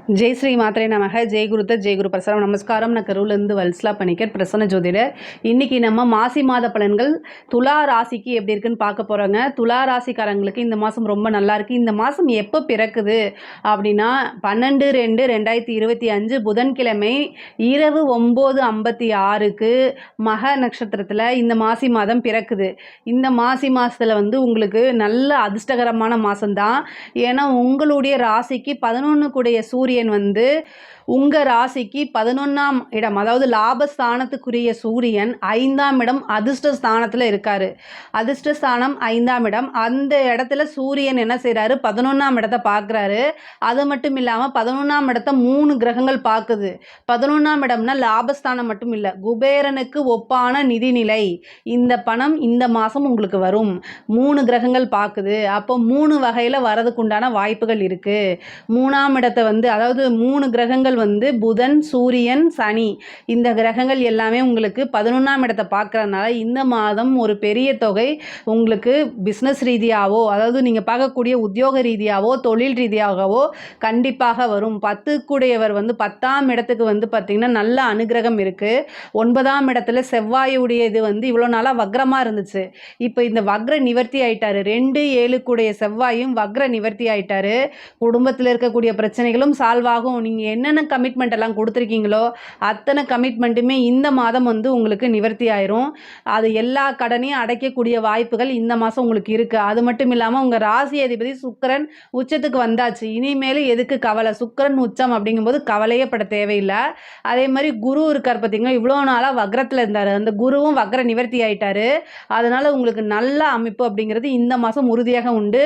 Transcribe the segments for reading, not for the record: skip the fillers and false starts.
ஜெய் ஸ்ரீ மாத்திரை நமக ஜெய் குருத்த ஜெய் குரு பிரசரம் நமஸ்காரம். நான் கரூர்லேருந்து வல்சலா பணிக்கர் பிரசன்ன ஜோதிடர். இன்றைக்கி நம்ம மாசி மாத பலன்கள் துலா ராசிக்கு எப்படி இருக்குன்னு பார்க்க போகிறோங்க. துலா ராசிக்காரங்களுக்கு இந்த மாதம் ரொம்ப நல்லா இருக்குது. இந்த மாதம் எப்போ பிறக்குது அப்படின்னா 12/2/2025 புதன்கிழமை இரவு 9:56க்கு மக நட்சத்திரத்தில் இந்த மாசி மாதம் பிறக்குது. இந்த மாசி மாதத்தில் உங்களுக்கு நல்ல அதிர்ஷ்டகரமான மாதம்தான். ஏன்னா உங்களுடைய ராசிக்கு 11 கூடிய சூரியன் உங்கள் ராசிக்கு 11ஆம் இடம், அதாவது லாபஸ்தானத்துக்குரிய சூரியன் 5ஆம் இடம் அதிர்ஷ்ட ஸ்தானத்தில் இருக்கார். அதிர்ஷ்ட ஸ்தானம் 5ஆம் இடம். அந்த இடத்துல சூரியன் என்ன செய்கிறாரு, 11ஆம் இடத்தை பார்க்குறாரு. அது மட்டும் இல்லாமல் 11ஆம் இடத்தை 3 கிரகங்கள் பார்க்குது. 11ஆம் இடம்னா லாபஸ்தானம் மட்டும் இல்லை, குபேரனுக்கு ஒப்பான நிதிநிலை. இந்த பணம் இந்த மாதம் உங்களுக்கு வரும். 3 கிரகங்கள் பார்க்குது. அப்போ 3 வகையில் வரதுக்கு உண்டான வாய்ப்புகள் இருக்குது. 3ஆம் இடத்தை அதாவது 3 கிரகங்கள் புதன், சூரியன், சனி, இந்த கிரகங்கள் எல்லாமே உங்களுக்கு 11ஆம் இடத்தை பார்க்கறதுனால இந்த மாதம் ஒரு பெரிய தொகை உங்களுக்கு பிஸ்னஸ் ரீதியாகவோ, அதாவது நீங்கள் பார்க்கக்கூடிய உத்தியோக ரீதியாகவோ தொழில் ரீதியாகவோ கண்டிப்பாக வரும். 10 கூடையவர் 10ஆம் இடத்துக்கு பார்த்திங்கன்னா நல்ல அனுகிரகம் இருக்குது. 9ஆம் இடத்துல செவ்வாயுடைய இது இவ்வளோ நாளாக வக்ரமாக இருந்துச்சு. இப்போ இந்த வக்ர நிவர்த்தி ஆயிட்டாரு. 2-7 கூடைய செவ்வாயும் வக்ர நிவர்த்தி ஆயிட்டாரு. குடும்பத்தில் இருக்கக்கூடிய பிரச்சனைகளும் சால்வ் ஆகும். நீங்கள் என்னென்ன கமிட்மெண்ட் எல்லாம் கொடுத்துருக்கீங்களோ அத்தனை கமிட்மெண்ட்டுமே இந்த மாதம் உங்களுக்கு நிவர்த்தி ஆயிரும். அது எல்லா கடனையும் அடைக்கக்கூடிய வாய்ப்புகள் இந்த மாதம் உங்களுக்கு இருக்குது. அது மட்டும் இல்லாமல் உங்கள் ராசி அதிபதி சுக்கிரன் உச்சத்துக்கு வந்தாச்சு. இனிமேல் எதுக்கு கவலை? சுக்கிரன் உச்சம் அப்படிங்கும்போது கவலையே பட தேவையில்லை. அதே மாதிரி குரு இருக்கார் பார்த்தீங்கன்னா, இவ்வளோ நாளாக வக்ரத்தில் இருந்தார். அந்த குருவும் வக்ர நிவர்த்தி ஆயிட்டாரு. அதனால் உங்களுக்கு நல்ல அமைப்பு அப்படிங்கிறது இந்த மாதம் உறுதியாக உண்டு.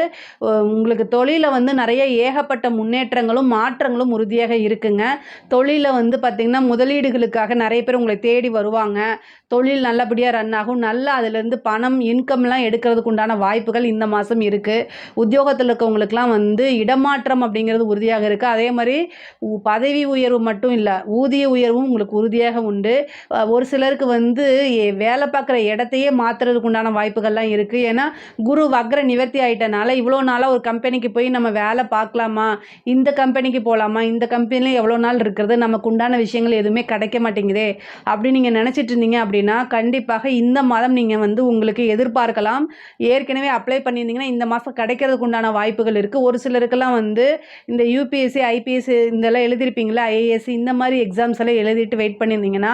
உங்களுக்கு தொழிலில் நிறைய ஏகப்பட்ட முன்னேற்றங்களும் மாற்றங்களும் உறுதியாக இருக்குங்க. தொழிலில் பார்த்திங்கன்னா முதலீடுகளுக்காக நிறைய பேர் உங்களை தேடி வருவாங்க. தொழில் நல்லபடியாக ரன் ஆகும். நல்லா அதிலேருந்து பணம் இன்கம்லாம் எடுக்கிறதுக்கு உண்டான வாய்ப்புகள் இந்த மாதம் இருக்குது. உத்தியோகத்தில் இருக்கவங்களுக்கெல்லாம் இடமாற்றம் அப்படிங்கிறது உறுதியாக இருக்குது. அதே மாதிரி பதவி உயர்வு மட்டும் இல்லை, ஊதிய உயர்வும் உங்களுக்கு உறுதியாக உண்டு. ஒரு சிலருக்கு வேலை பார்க்குற இடத்தையே மாற்றுறதுக்கு உண்டான வாய்ப்புகள்லாம் இருக்குது. ஏன்னா குரு வக்ர நிவர்த்தி ஆகிட்டனால இவ்வளோ நாளாக ஒரு கம்பெனிக்கு போய் நம்ம வேலை பார்க்கலாமா, இந்த கம்பெனிக்கு போகலாமா, இந்த கம்பெனியில் எவ்வளோ நாள் இருக்கிறது, நமக்கு உண்டான விஷயங்கள் எதுவுமே கிடைக்க மாட்டேங்குதே அப்படி நீங்கள் நினச்சிட்டு இருந்தீங்க அப்படின்னா கண்டிப்பாக இந்த மாதம் நீங்கள் உங்களுக்கு எதிர்பார்க்கலாம். ஏற்கனவே அப்ளை பண்ணியிருந்தீங்கன்னா இந்த மாதம் கிடைக்கிறதுக்கு உண்டான வாய்ப்புகள் இருக்குது. ஒரு சிலருக்கெல்லாம் இந்த யூபிஎஸ்சி ஐபிஎஸ்சி இதெல்லாம் எழுதியிருப்பீங்களா, ஐஏஎஸ் இந்த மாதிரி எக்ஸாம்ஸ் எல்லாம் எழுதிட்டு வெயிட் பண்ணியிருந்தீங்கன்னா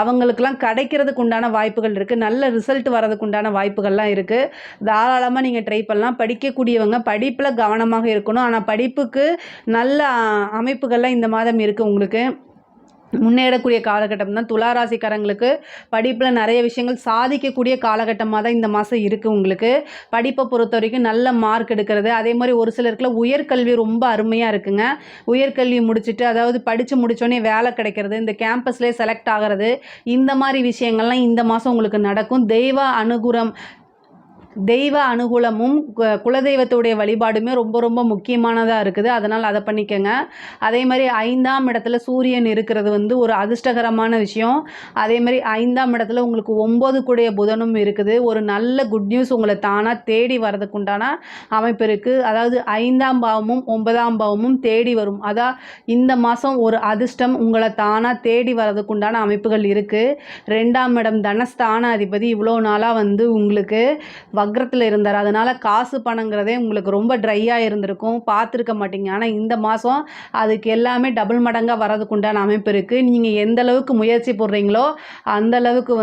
அவங்களுக்கெல்லாம் கிடைக்கிறதுக்கு உண்டான வாய்ப்புகள் இருக்குது. நல்ல ரிசல்ட் வரதுக்கு உண்டான வாய்ப்புகள்லாம் இருக்குது. தாராளமாக நீங்கள் ட்ரை பண்ணலாம். படிக்கக்கூடியவங்க படிப்பில் கவனமாக இருக்கணும். ஆனால் படிப்புக்கு நல்ல அமைப்புகள்லாம் இந்த மாதம் இருக்குது. உங்களுக்கு முன்னேறக்கூடிய காலகட்டம் தான். துளாராசிக்காரங்களுக்கு படிப்பில் நிறைய விஷயங்கள் சாதிக்கக்கூடிய காலகட்டமாக தான் இந்த மாதம் இருக்குது. உங்களுக்கு படிப்பை பொறுத்த வரைக்கும் நல்ல மார்க் எடுக்கிறது. அதே மாதிரி ஒரு சிலருக்குலாம் உயர்கல்வி ரொம்ப அருமையாக இருக்குங்க. உயர்கல்வி முடிச்சுட்டு, அதாவது படித்து முடித்தோடனே வேலை கிடைக்கிறது, இந்த கேம்பஸ்லேயே செலக்ட் ஆகிறது, இந்த மாதிரி விஷயங்கள்லாம் இந்த மாதம் உங்களுக்கு நடக்கும். தெய்வ அனுகூலமும் குலதெய்வத்துடைய வழிபாடுமே ரொம்ப ரொம்ப முக்கியமானதாக இருக்குது. அதனால் அதை பண்ணிக்கோங்க. அதே மாதிரி 5ஆம் இடத்துல சூரியன் இருக்கிறது ஒரு அதிர்ஷ்டகரமான விஷயம். அதே மாதிரி 5ஆம் இடத்துல உங்களுக்கு 9 கூடிய புதனும் இருக்குது. ஒரு நல்ல குட் நியூஸ் உங்களை தானாக தேடி வரதுக்கு உண்டான அமைப்பு இருக்குது. அதாவது 5ஆம் பாவமும் 9ஆம் பாவமும் தேடி வரும். அதான் இந்த மாதம் ஒரு அதிர்ஷ்டம் உங்களை தானாக தேடி வரதுக்கு உண்டான அமைப்புகள் இருக்குது. 2ஆம் இடம் தனஸ்தான அதிபதி இவ்வளோ நாளாக உங்களுக்கு வக்ரத்தில் இருந்தார். அதனால் காசு பணங்கிறதே உங்களுக்கு ரொம்ப ட்ரையாக இருந்திருக்கும், பார்த்துருக்க மாட்டீங்க. ஆனால் இந்த மாதம் அதுக்கு எல்லாமே டபுள் மடங்காக வரதுக்கு உண்டான அமைப்பு இருக்குது. நீங்கள் எந்த அளவுக்கு முயற்சி போடுறீங்களோ அந்த அளவுக்கு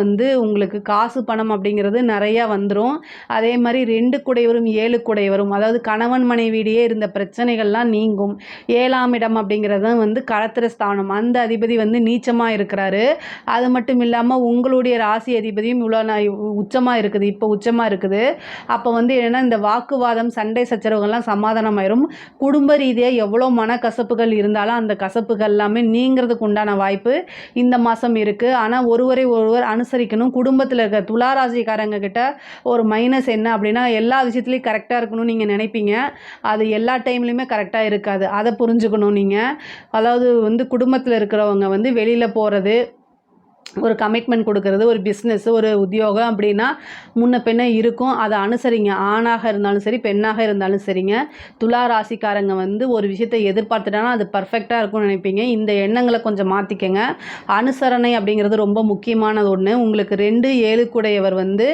உங்களுக்கு காசு பணம் அப்படிங்கிறது நிறையா வந்துடும். அதே மாதிரி 2 கூடையவரும் 7 கூடையவரும், அதாவது கணவன் மனைவியிடையே இருந்த பிரச்சனைகள்லாம் நீங்கும். 7ஆம் இடம் அப்படிங்கிறது களத்திர ஸ்தானம். அந்த அதிபதி நீச்சமாக இருக்கிறாரு. அது மட்டும் இல்லாமல் உங்களுடைய ராசி அதிபதியும் இவ்வளோ உச்சமாக இருக்குது. இப்போ உச்சமாக இருக்குது. அப்போ என்னென்னா இந்த வாக்குவாதம் சண்டை சச்சரவுகள்லாம் சமாதானம் ஆயிரும். குடும்ப ரீதியாக எவ்வளோ மனக்கசப்புகள் இருந்தாலும் அந்த கசப்புகள் எல்லாமே நீங்கிறதுக்கு உண்டான வாய்ப்பு இந்த மாதம் இருக்குது. ஆனால் ஒருவரை ஒருவர் அனுசரிக்கணும். குடும்பத்தில் இருக்க துளாராசிக்காரங்க கிட்ட ஒரு மைனஸ் என்ன அப்படின்னா, எல்லா விஷயத்துலையும் கரெக்டாக இருக்கணும்னு நீங்கள் நினைப்பீங்க. அது எல்லா டைம்லையுமே கரெக்டாக இருக்காது. அதை புரிஞ்சுக்கணும் நீங்கள். அதாவது குடும்பத்தில் இருக்கிறவங்க வெளியில் போகிறது, ஒரு கமிட்மெண்ட் கொடுக்கறது, ஒரு பிஸ்னஸ், ஒரு உத்தியோகம் அப்படின்னா முன்ன பின்ன இருக்கும். அதை அனுசரிங்க. ஆணாக இருந்தாலும் சரி, பெண்ணாக இருந்தாலும் சரிங்க. துலா ராசிக்காரங்க வந்து ஒரு விஷயத்தை எதிர்பார்த்துட்டாங்கன்னா அது பர்ஃபெக்டாக இருக்கும்னு நினைப்பீங்க. இந்த எண்ணங்களை கொஞ்சம் மாற்றிக்கங்க. அனுசரணை அப்படிங்கிறது ரொம்ப முக்கியமானது ஒன்று. உங்களுக்கு 2, 7 கூடையவர் வந்து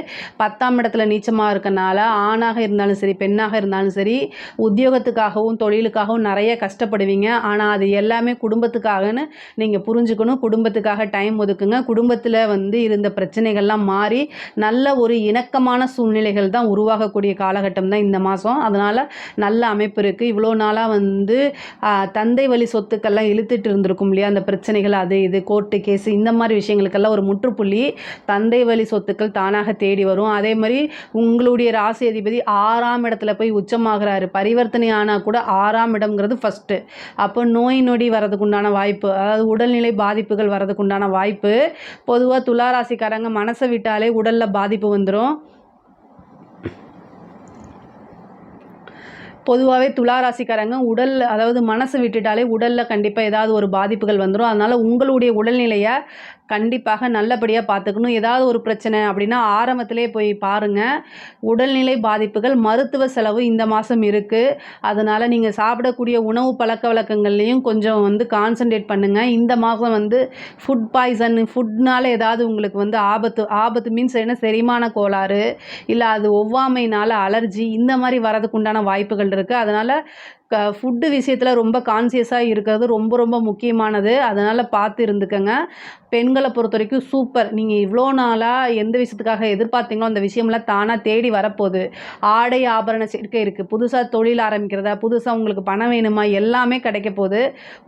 10ஆம் இடத்துல நீச்சமாக இருக்கனால ஆணாக இருந்தாலும் சரி, பெண்ணாக இருந்தாலும் சரி, உத்தியோகத்துக்காகவும் தொழிலுக்காகவும் நிறைய கஷ்டப்படுவீங்க. ஆனால் அது எல்லாமே குடும்பத்துக்காகன்னு நீங்கள் புரிஞ்சுக்கணும். குடும்பத்துக்காக டைம் ஒதுக்குங்க. குடும்பத்தில் வந்து இருந்த பிரச்சனைகள்லாம் மாறி நல்ல ஒரு இணக்கமான சூழ்நிலைகள் தான் உருவாகக்கூடிய காலகட்டம் தான் இந்த மாதம். அதனால் நல்ல அமைப்பு இருக்குது. இவ்வளோ நாளாக வந்து தந்தை வழி சொத்துக்கள்லாம் இழுத்துட்டு இருந்திருக்கும் இல்லையா, அந்த பிரச்சனைகள், அது இது கோர்ட்டு கேஸு இந்த மாதிரி விஷயங்களுக்கெல்லாம் ஒரு முற்றுப்புள்ளி தந்தை வழி சொத்துக்கள் தானாக தேடி வரும். அதே மாதிரி உங்களுடைய ராசி அதிபதி 6ஆம் இடத்துல போய் உச்சமாகிறாரு. பரிவர்த்தனை ஆனால் கூட 6ஆம் இடம்ங்கிறது ஃபஸ்ட்டு. அப்போ நோய் நொடி வரதுக்கு உண்டான வாய்ப்பு, அதாவது உடல்நிலை பாதிப்புகள் வரதுக்கு உண்டான வாய்ப்பு. பொதுவாக துளாராசிக்காரங்க மனசை விட்டாலே உடலில் பாதிப்பு வந்துடும். பொதுவாகவே துளாராசிக்காரங்க அதாவது மனசு விட்டுட்டாலே உடலில் கண்டிப்பாக ஏதாவது ஒரு பாதிப்புகள் வந்துடும். அதனால் உங்களுடைய உடல்நிலையை கண்டிப்பாக நல்லபடியாக பார்த்துக்கணும். ஏதாவது ஒரு பிரச்சனை அப்படின்னா ஆரம்பத்திலே போய் பாருங்கள். உடல்நிலை பாதிப்புகள், மருத்துவ செலவு இந்த மாதம் இருக்குது. அதனால் நீங்கள் சாப்பிடக்கூடிய உணவு பழக்க வழக்கங்கள்லேயும் கொஞ்சம் வந்து கான்சன்ட்ரேட் பண்ணுங்கள். இந்த மாதம் வந்து ஃபுட்னால் ஏதாவது உங்களுக்கு வந்து ஆபத்து மீன்ஸ் என்ன, செரிமான கோளாறு, இல்லை அது ஒவ்வாமையினால் அலர்ஜி இந்த மாதிரி வரதுக்கு உண்டான வாய்ப்புகள் இருக்குது. அதனால் ஃபுட்டு விஷயத்தில் ரொம்ப கான்சியஸாக இருக்கிறது ரொம்ப ரொம்ப முக்கியமானது. அதனால் பார்த்து இருந்துக்கங்க. பெண்களை பொறுத்த வரைக்கும் சூப்பர். நீங்கள் இவ்வளோ நாளாக எந்த விஷயத்துக்காக எதிர்பார்த்தீங்களோ அந்த விஷயம்லாம் தானாக தேடி வரப்போகுது. ஆடை ஆபரண சேர்க்கை இருக்குது. புதுசாக தொழில் ஆரம்பிக்கிறதா, புதுசாக உங்களுக்கு பணம் வேணுமா, எல்லாமே கிடைக்க போகுது.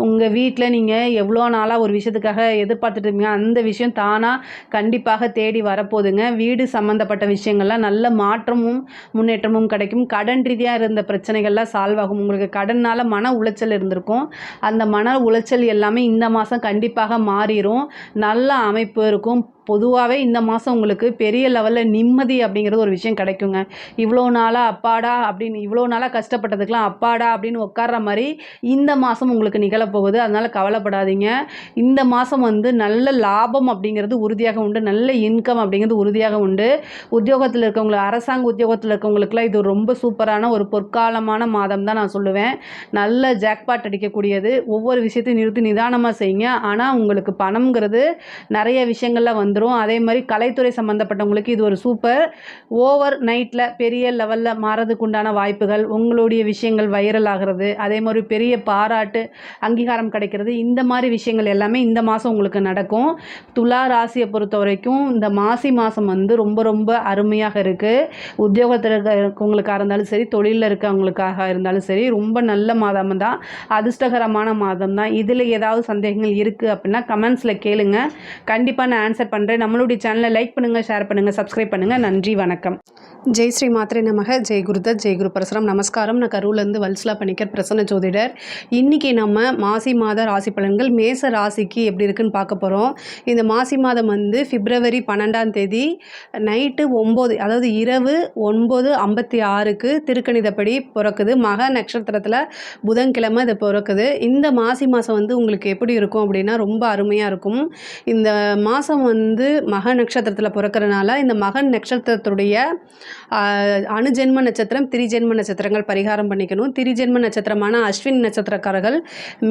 உங்கள் வீட்டில் நீங்கள் எவ்வளோ நாளாக ஒரு விஷயத்துக்காக எதிர்பார்த்துட்டு இருப்பீங்க, அந்த விஷயம் தானாக கண்டிப்பாக தேடி வரப்போகுதுங்க. வீடு சம்மந்தப்பட்ட விஷயங்கள்லாம் நல்ல மாற்றமும் முன்னேற்றமும் கிடைக்கும். கடன் ரீதியாக இருந்த பிரச்சனைகள்லாம் சால்வ் ஆகும். உங்களுக்கு கடனால் மன உளைச்சல் இருந்திருக்கும். அந்த மன உளைச்சல் எல்லாமே இந்த மாதம் கண்டிப்பாக மாறிடும். நல்ல அமைப்பு இருக்கும். பொதுவாகவே இந்த மாதம் உங்களுக்கு பெரிய லெவலில் நிம்மதி அப்படிங்கிறது ஒரு விஷயம் கிடைக்குங்க. இவ்வளோ நாளாக அப்பாடா அப்படின்னு, இவ்வளோ நாளாக கஷ்டப்பட்டதுக்கெலாம் அப்பாடா அப்படின்னு உட்கார்ற மாதிரி இந்த மாதம் உங்களுக்கு நிகழப்போகுது. அதனால் கவலைப்படாதீங்க. இந்த மாதம் வந்து நல்ல லாபம் அப்படிங்கிறது உறுதியாக உண்டு. நல்ல இன்கம் அப்படிங்கிறது உறுதியாக உண்டு. உத்தியோகத்தில் இருக்கவங்களுக்கு, அரசாங்க உத்தியோகத்தில் இருக்கவங்களுக்குலாம் இது ரொம்ப சூப்பரான ஒரு பொற்காலமான மாதம் தான் நான் சொல்லுவேன். நல்ல ஜாக்பாட் அடிக்கக்கூடியது. ஒவ்வொரு விஷயத்தையும் நிறுத்தி நிதானமாக செய்யுங்க. ஆனால் உங்களுக்கு பணம்ங்கிறது நிறைய விஷயங்களில் வந்துடும். அதே மாதிரி கலைத்துறை சம்மந்தப்பட்டவங்களுக்கு இது ஒரு சூப்பர். ஓவர் நைட்டில் பெரிய லெவலில் மாறதுக்கு உண்டான வாய்ப்புகள், உங்களுடைய விஷயங்கள் வைரல் ஆகிறது, அதே மாதிரி பெரிய பாராட்டு அங்கீகாரம் கிடைக்கிறது, இந்த மாதிரி விஷயங்கள் எல்லாமே இந்த மாதம் உங்களுக்கு நடக்கும். துலா ராசியை பொறுத்த வரைக்கும் இந்த மாசி மாதம் வந்து ரொம்ப ரொம்ப அருமையாக இருக்குது. உத்தியோகத்தில் இருக்கவங்களுக்காக இருந்தாலும் சரி, தொழிலில் இருக்கவங்களுக்காக இருந்தாலும் சரி, ரொம்ப நல்ல மாதம் தான். அதிர்ஷ்டகரமான மாதம் தான். இதில் ஏதாவது சந்தேகங்கள் இருக்குது அப்படின்னா கமெண்ட்ஸில் கேளுங்க. கண்டிப்பாக நான் ஆன்சர் பண்ணுறேன். நம்மளுடைய சேனலை லைக் பண்ணுங்கள், ஷேர் பண்ணுங்கள், சப்ஸ்கிரைப் பண்ணுங்கள். நன்றி, வணக்கம். ஜெய் ஸ்ரீ மாத்ரே நமக. ஜெய் குருதத், ஜெய் குரு பரசுராம். நமஸ்காரம். நான் கரூர்லேருந்து வல்சலா பணிக்கர், பிரசன்ன ஜோதிடர். இன்றைக்கி நம்ம மாசி மாத ராசி பலன்கள் மேச ராசிக்கு எப்படி இருக்குன்னு பார்க்க போகிறோம். இந்த மாசி மாதம் வந்து பிப்ரவரி 12ஆம் தேதி நைட்டு 9, அதாவது இரவு 9:56க்கு திருக்கணிதப்படி பிறக்குது. மக நட்சத்திரத்தில் புதன்கிழமை இது பிறக்குது. இந்த மாசி மாதம் வந்து உங்களுக்கு எப்படி இருக்கும் அப்படின்னா ரொம்ப அருமையாக இருக்கும். இந்த மாதம் வந்து மக நட்சத்திரத்தில் பிறக்கிறனால இந்த மகன் நட்சத்திரத்துடைய அணுஜென்ம நட்சத்திரம், திரிஜென்ம நட்சத்திரங்கள் பரிகாரம் பண்ணிக்கணும். திரிஜென்ம நட்சத்திரமான அஸ்வினி நட்சத்திரக்காரர்கள்,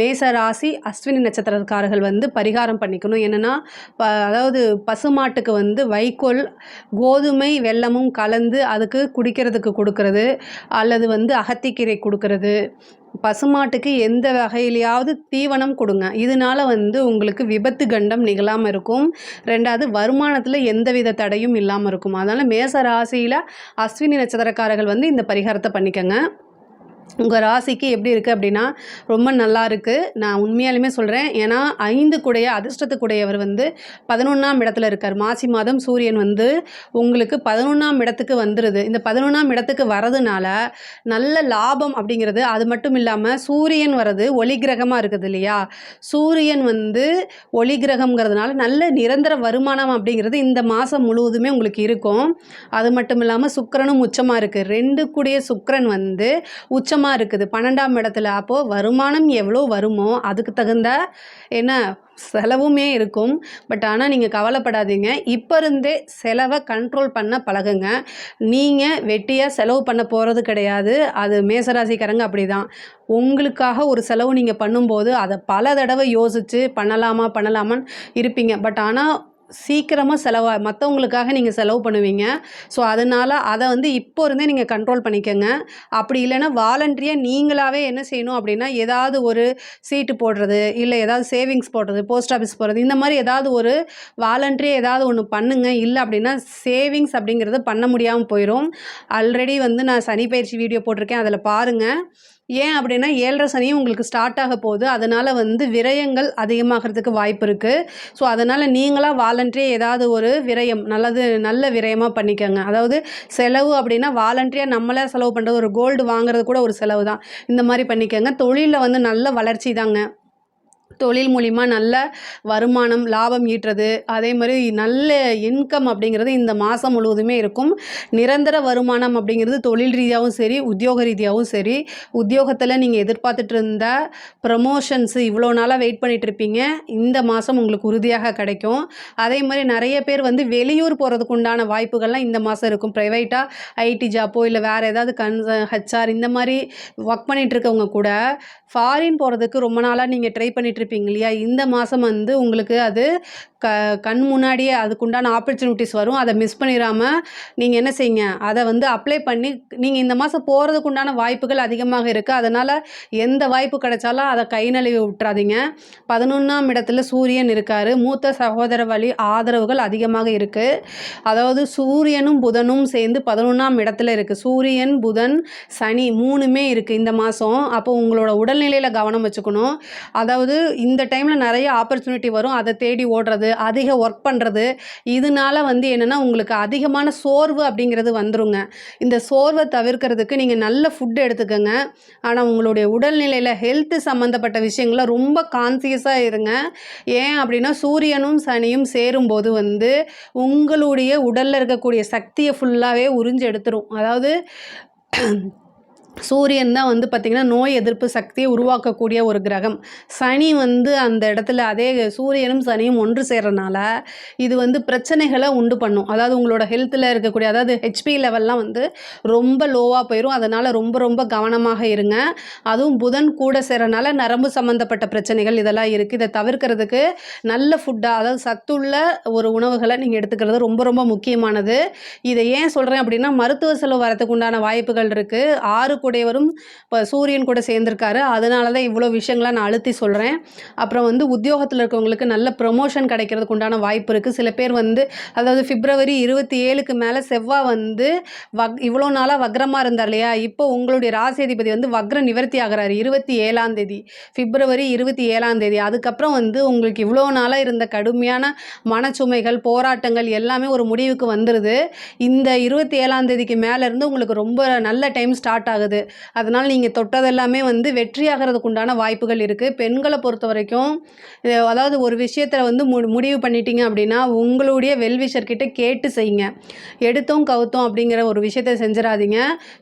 மேச ராசி அஸ்வினி நட்சத்திரக்காரர்கள் வந்து பரிகாரம் பண்ணிக்கணும். என்னென்னா அதாவது பசுமாட்டுக்கு வந்து வைக்கோல், கோதுமை, வெல்லமும் கலந்து அதுக்கு குடிக்கிறதுக்கு கொடுக்கறது, அல்லது வந்து அகத்திக்கீரை கொடுக்கறது. பசுமாட்டுக்கு எந்த வகையிலையாவது தீவனம் கொடுங்க. இதனால் வந்து உங்களுக்கு விபத்து கண்டம் நிகழாமல் இருக்கும். 2வது வருமானத்தில் எந்தவித தடையும் இல்லாமல் இருக்கும். அதனால் மேச ராசியில் அஸ்வினி நட்சத்திரக்காரர்கள் வந்து இந்த பரிகாரத்தை பண்ணிக்கங்க. உங்கள் ராசிக்கு எப்படி இருக்குது அப்படின்னா ரொம்ப நல்லா இருக்குது. நான் உண்மையாலுமே சொல்கிறேன். ஏன்னா 5 கூடைய அதிர்ஷ்டத்துக்குடையவர் வந்து 11ஆம் இடத்துல இருக்கார். மாசி மாதம் சூரியன் வந்து உங்களுக்கு 11ஆம் இடத்துக்கு வந்துடுது. இந்த 11ஆம் இடத்துக்கு வரதுனால நல்ல லாபம் அப்படிங்கிறது, அது மட்டும் இல்லாமல் சூரியன் வர்றது ஒளி கிரகமாக இருக்குது இல்லையா, சூரியன் வந்து ஒளி கிரகங்கிறதுனால நல்ல நிரந்தர வருமானம் அப்படிங்கிறது இந்த மாதம் முழுவதுமே உங்களுக்கு இருக்கும். அது மட்டும் இல்லாமல் சுக்கிரனும் உச்சமாக இருக்குது. 2 கூடிய சுக்கிரன் வந்து உச்சமாக உச்சமாக இருக்குது 12ஆம் இடத்துல. அப்போது வருமானம் எவ்வளோ வருமோ அதுக்கு தகுந்த என்ன செலவுமே இருக்கும். பட் ஆனால் நீங்கள் கவலைப்படாதீங்க. இப்போ இருந்தே செலவை கண்ட்ரோல் பண்ண பழகுங்க. நீங்கள் வெட்டியாக செலவு பண்ண போகிறது கிடையாது. அது மேசராசிக்காரங்க அப்படி தான். உங்களுக்காக ஒரு செலவு நீங்கள் பண்ணும்போது அதை பல தடவை யோசித்து பண்ணலாமான்னு இருப்பீங்க. பட் ஆனால் சீக்கிரமாக மற்றவங்களுக்காக நீங்கள் செலவு பண்ணுவீங்க. ஸோ அதனால் அதை வந்து இப்போ இருந்தே நீங்கள் கண்ட்ரோல் பண்ணிக்கங்க. அப்படி இல்லைன்னா வாலண்டரியாக நீங்களாகவே என்ன செய்யணும் அப்படின்னா, ஏதாவது ஒரு சீட்டு போடுறது, இல்லை ஏதாவது சேவிங்ஸ் போடுறது, போஸ்ட் ஆஃபீஸ் போகிறது, இந்த மாதிரி ஏதாவது ஒரு வாலண்டரியாக ஏதாவது ஒன்று பண்ணுங்க. இல்லை அப்படின்னா சேவிங்ஸ் அப்படிங்கிறது பண்ண முடியாமல் போயிடும். ஆல்ரெடி வந்து நான் சனி பயிற்சி வீடியோ போட்டிருக்கேன், அதில் பாருங்கள். ஏன் அப்படின்னா 7.5 சனியும் உங்களுக்கு ஸ்டார்ட் ஆக போகுது. அதனால் வந்து விரயங்கள் அதிகமாகிறதுக்கு வாய்ப்பு இருக்குது. ஸோ அதனால் நீங்களாக வாலண்டரியாக ஏதாவது ஒரு விரயம் நல்ல விரயமாக பண்ணிக்கோங்க. அதாவது செலவு அப்படின்னா வாலண்டரியாக நம்மளே செலவு பண்ணுறது, ஒரு கோல்டு வாங்குறது கூட ஒரு செலவு தான். இந்த மாதிரி பண்ணிக்கோங்க. தொழிலில் வந்து நல்ல வளர்ச்சி தாங்க. தொழில் மூலிமா நல்ல வருமானம், லாபம் ஈட்டுறது, அதே மாதிரி நல்ல இன்கம் அப்படிங்கிறது இந்த மாதம் முழுவதுமே இருக்கும். நிரந்தர வருமானம் அப்படிங்கிறது தொழில் ரீதியாகவும் சரி, உத்தியோக ரீதியாகவும் சரி. உத்தியோகத்தில் நீங்கள் எதிர்பார்த்துட்டு இருந்த ப்ரமோஷன்ஸு இவ்வளோ நாளாக வெயிட் பண்ணிகிட்டு இருப்பீங்க, இந்த மாதம் உங்களுக்கு உறுதியாக கிடைக்கும். அதே மாதிரி நிறைய பேர் வந்து வெளியூர் போகிறதுக்கு உண்டான வாய்ப்புகள்லாம் இந்த மாதம் இருக்கும். ப்ரைவேட்டாக ஐடி ஜாப்போ இல்லை வேறு ஏதாவது ஹெச்ஆர் இந்த மாதிரி ஒர்க் பண்ணிகிட்டு இருக்கவங்க கூட ஃபாரின் போகிறதுக்கு ரொம்ப நாளாக நீங்கள் ட்ரை பண்ணிகிட்டு இருப்பீங்க இல்லையா? இந்த மாதம் வந்து உங்களுக்கு அது கண் முன்னாடியே அதுக்குண்டான ஆப்பர்ச்சுனிட்டிஸ் வரும். அதை மிஸ் பண்ணிடாமல் நீங்கள் என்ன செய்யுங்க, அதை வந்து அப்ளை பண்ணி நீங்கள் இந்த மாதம் போகிறதுக்கு உண்டான வாய்ப்புகள் அதிகமாக இருக்குது. அதனால் எந்த வாய்ப்பு கிடைச்சாலும் அதை கை நழுவி விட்டுறாதீங்க. 11ஆம் இடத்துல சூரியன் இருக்கார். மூத்த சகோதர வழி ஆதரவுகள் அதிகமாக இருக்குது. அதாவது சூரியனும் புதனும் சேர்ந்து 11ஆம் இடத்துல இருக்குது. சூரியன், புதன், சனி 3மே இருக்குது இந்த மாதம். அப்போ உங்களோட உடல்நிலையில் கவனம் வச்சுக்கணும். அதாவது இந்த டைமில் நிறைய ஆப்பர்ச்சுனிட்டி வரும், அதை தேடி ஓடுறது, அதிக ஒர்க் பண்ணுறது. இதனால வந்து என்னென்னா உங்களுக்கு அதிகமான சோர்வு அப்படிங்கிறது வந்துருங்க. இந்த சோர்வை தவிர்க்கிறதுக்கு நீங்கள் நல்ல ஃபுட்டு எடுத்துக்கோங்க. ஆனால் உங்களுடைய உடல்நிலையில் ஹெல்த்து சம்மந்தப்பட்ட விஷயங்கள ரொம்ப கான்சியஸாக இருங்க. ஏன் அப்படின்னா சூரியனும் சனியும் சேரும்போது வந்து உங்களுடைய உடலில் இருக்கக்கூடிய சக்தியை ஃபுல்லாகவே உறிஞ்சு எடுத்துரும். அதாவது சூரியன் தான் வந்து பார்த்திங்கன்னா நோய் எதிர்ப்பு சக்தியை உருவாக்கக்கூடிய ஒரு கிரகம். சனி வந்து அந்த இடத்துல அதே சூரியனும் சனியும் ஒன்று சேர்றனால இது வந்து பிரச்சனைகளை உண்டு பண்ணும். அதாவது உங்களோட ஹெல்த்தில் இருக்கக்கூடிய அதாவது ஹெச்பி லெவல்லாம் வந்து ரொம்ப லோவாக போயிடும். அதனால் ரொம்ப கவனமாக இருங்க. அதுவும் புதன் கூட சேர்றனால நரம்பு சம்மந்தப்பட்ட பிரச்சனைகள் இதெல்லாம் இருக்குது. இதை தவிர்க்கிறதுக்கு நல்ல ஃபுட்டாக அதாவது சத்துள்ள ஒரு உணவுகளை நீங்கள் எடுத்துக்கிறது ரொம்ப முக்கியமானது. இதை ஏன் சொல்கிறேன் அப்படின்னா மருத்துவ செலவு வரத்துக்கு உண்டான வாய்ப்புகள் இருக்குது. 6 கூடையவரும் இப்போ சூரியன் கூட சேர்ந்திருக்காரு. அதனால தான் இவ்வளோ விஷயங்களை நான் அழுத்தி சொல்கிறேன். அப்புறம் வந்து உத்தியோகத்தில் இருக்கவங்களுக்கு நல்ல ப்ரமோஷன் கிடைக்கிறதுக்கு உண்டான வாய்ப்பு இருக்குது. சில பேர் வந்து அதாவது பிப்ரவரி 27க்கு மேலே செவ்வாய் வந்து இவ்வளோ நாளாக வக்ரமாக இருந்தார் இல்லையா? இப்போ உங்களுடைய ராசி அதிபதி வந்து வக்ர நிவர்த்தி ஆகிறாரு 27ஆம் தேதி, பிப்ரவரி 27ஆம் தேதி. அதுக்கப்புறம் வந்து உங்களுக்கு இவ்வளோ நாளாக இருந்த கடுமையான மனச்சுமைகள், போராட்டங்கள் எல்லாமே ஒரு முடிவுக்கு வந்துடுது. இந்த 27ஆம் தேதிக்கு மேலேருந்து உங்களுக்கு ரொம்ப நல்ல டைம் ஸ்டார்ட் ஆகுது. அதனால் நீங்கள் தொட்டதெல்லாமே வந்து வெற்றியாகிறதுக்கு உண்டான வாய்ப்புகள் இருக்குது. பெண்களை பொறுத்த வரைக்கும் அதாவது ஒரு விஷயத்தில் வந்து முடிவு பண்ணிட்டீங்க அப்படின்னா உங்களுடைய வெல்விஷர்கிட்ட கேட்டு செய்யுங்க. எடுத்தோம் கவுத்தோம் அப்படிங்கிற ஒரு விஷயத்தை செஞ்சிடாதீங்க.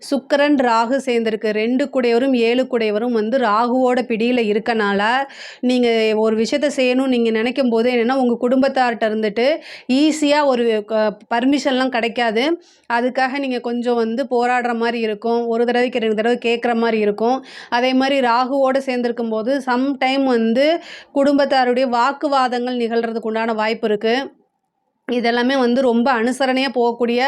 சுக்கிரன் ராகு சேர்ந்துருக்கு. 2 கூடையவரும் 7 கூடையவரும் வந்து ராகுவோட பிடியில் இருக்கனால நீங்கள் ஒரு விஷயத்தை செய்யணும் நீங்கள் நினைக்கும் போது என்னென்னா உங்கள் குடும்பத்தார்கிட்ட இருந்துட்டு ஈஸியாக ஒரு பர்மிஷன்லாம் கிடைக்காது. அதுக்காக நீங்கள் கொஞ்சம் வந்து போராடுற மாதிரி இருக்கும். ஒரு தடவைக்கு 2 தடவை கேட்குற மாதிரி இருக்கும். அதே மாதிரி ராகுவோடு சேர்ந்துருக்கும் போது சம்டைம் வந்து குடும்பத்தாருடைய வாக்குவாதங்கள் நிகழ்கிறதுக்கு உண்டான வாய்ப்பு இருக்குது. இதெல்லாமே வந்து ரொம்ப அனுசரணையாக போகக்கூடிய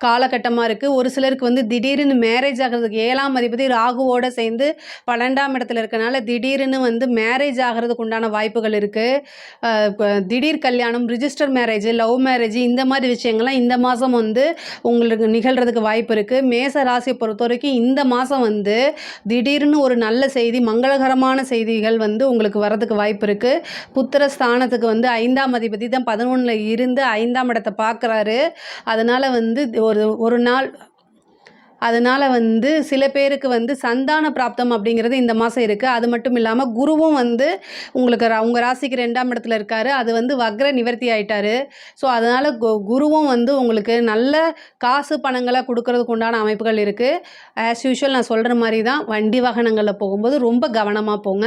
காலகட்டமாக இருக்குது. ஒரு சிலருக்கு வந்து திடீர்னு மேரேஜ் ஆகிறதுக்கு 7ஆம் அதிபதி ராகுவோடு சேர்ந்து 12ஆம் இடத்துல இருக்கனால திடீர்னு வந்து மேரேஜ் ஆகிறதுக்கு உண்டான வாய்ப்புகள் இருக்குது. திடீர் கல்யாணம், ரிஜிஸ்டர் மேரேஜ், லவ் மேரேஜ் இந்த மாதிரி விஷயங்கள்லாம் இந்த மாதம் வந்து உங்களுக்கு நிகழ்கிறதுக்கு வாய்ப்பு இருக்குது. மேச ராசியை பொறுத்த வரைக்கும் இந்த மாதம் வந்து திடீர்னு ஒரு நல்ல செய்தி, மங்களகரமான செய்திகள் வந்து உங்களுக்கு வரதுக்கு வாய்ப்பு இருக்குது. புத்திர ஸ்தானத்துக்கு வந்து 5ஆம் அதிபதி தான் 11ல் இருந்து 5ஆம் இடத்தை பார்க்குறாரு. அதனால் வந்து ஒரு நாள் அதனால வந்து சில பேருக்கு வந்து சந்தான பிராப்தம் அப்படிங்கிறது இந்த மாதம் இருக்குது. அது மட்டும் இல்லாமல் குருவும் வந்து உங்களுக்கு உங்கள் ராசிக்கு 2ஆம் இடத்துல இருக்கார். அது வந்து வக்ர நிவர்த்தி ஆயிட்டாரு. ஸோ அதனால் குருவும் வந்து உங்களுக்கு நல்ல காசு பணங்களை கொடுக்கறதுக்கு உண்டான அமைப்புகள் இருக்குது. ஆஸ் யூஷுவல் நான் சொல்கிற மாதிரி தான் வண்டி வாகனங்களில் போகும்போது ரொம்ப கவனமாக போங்க.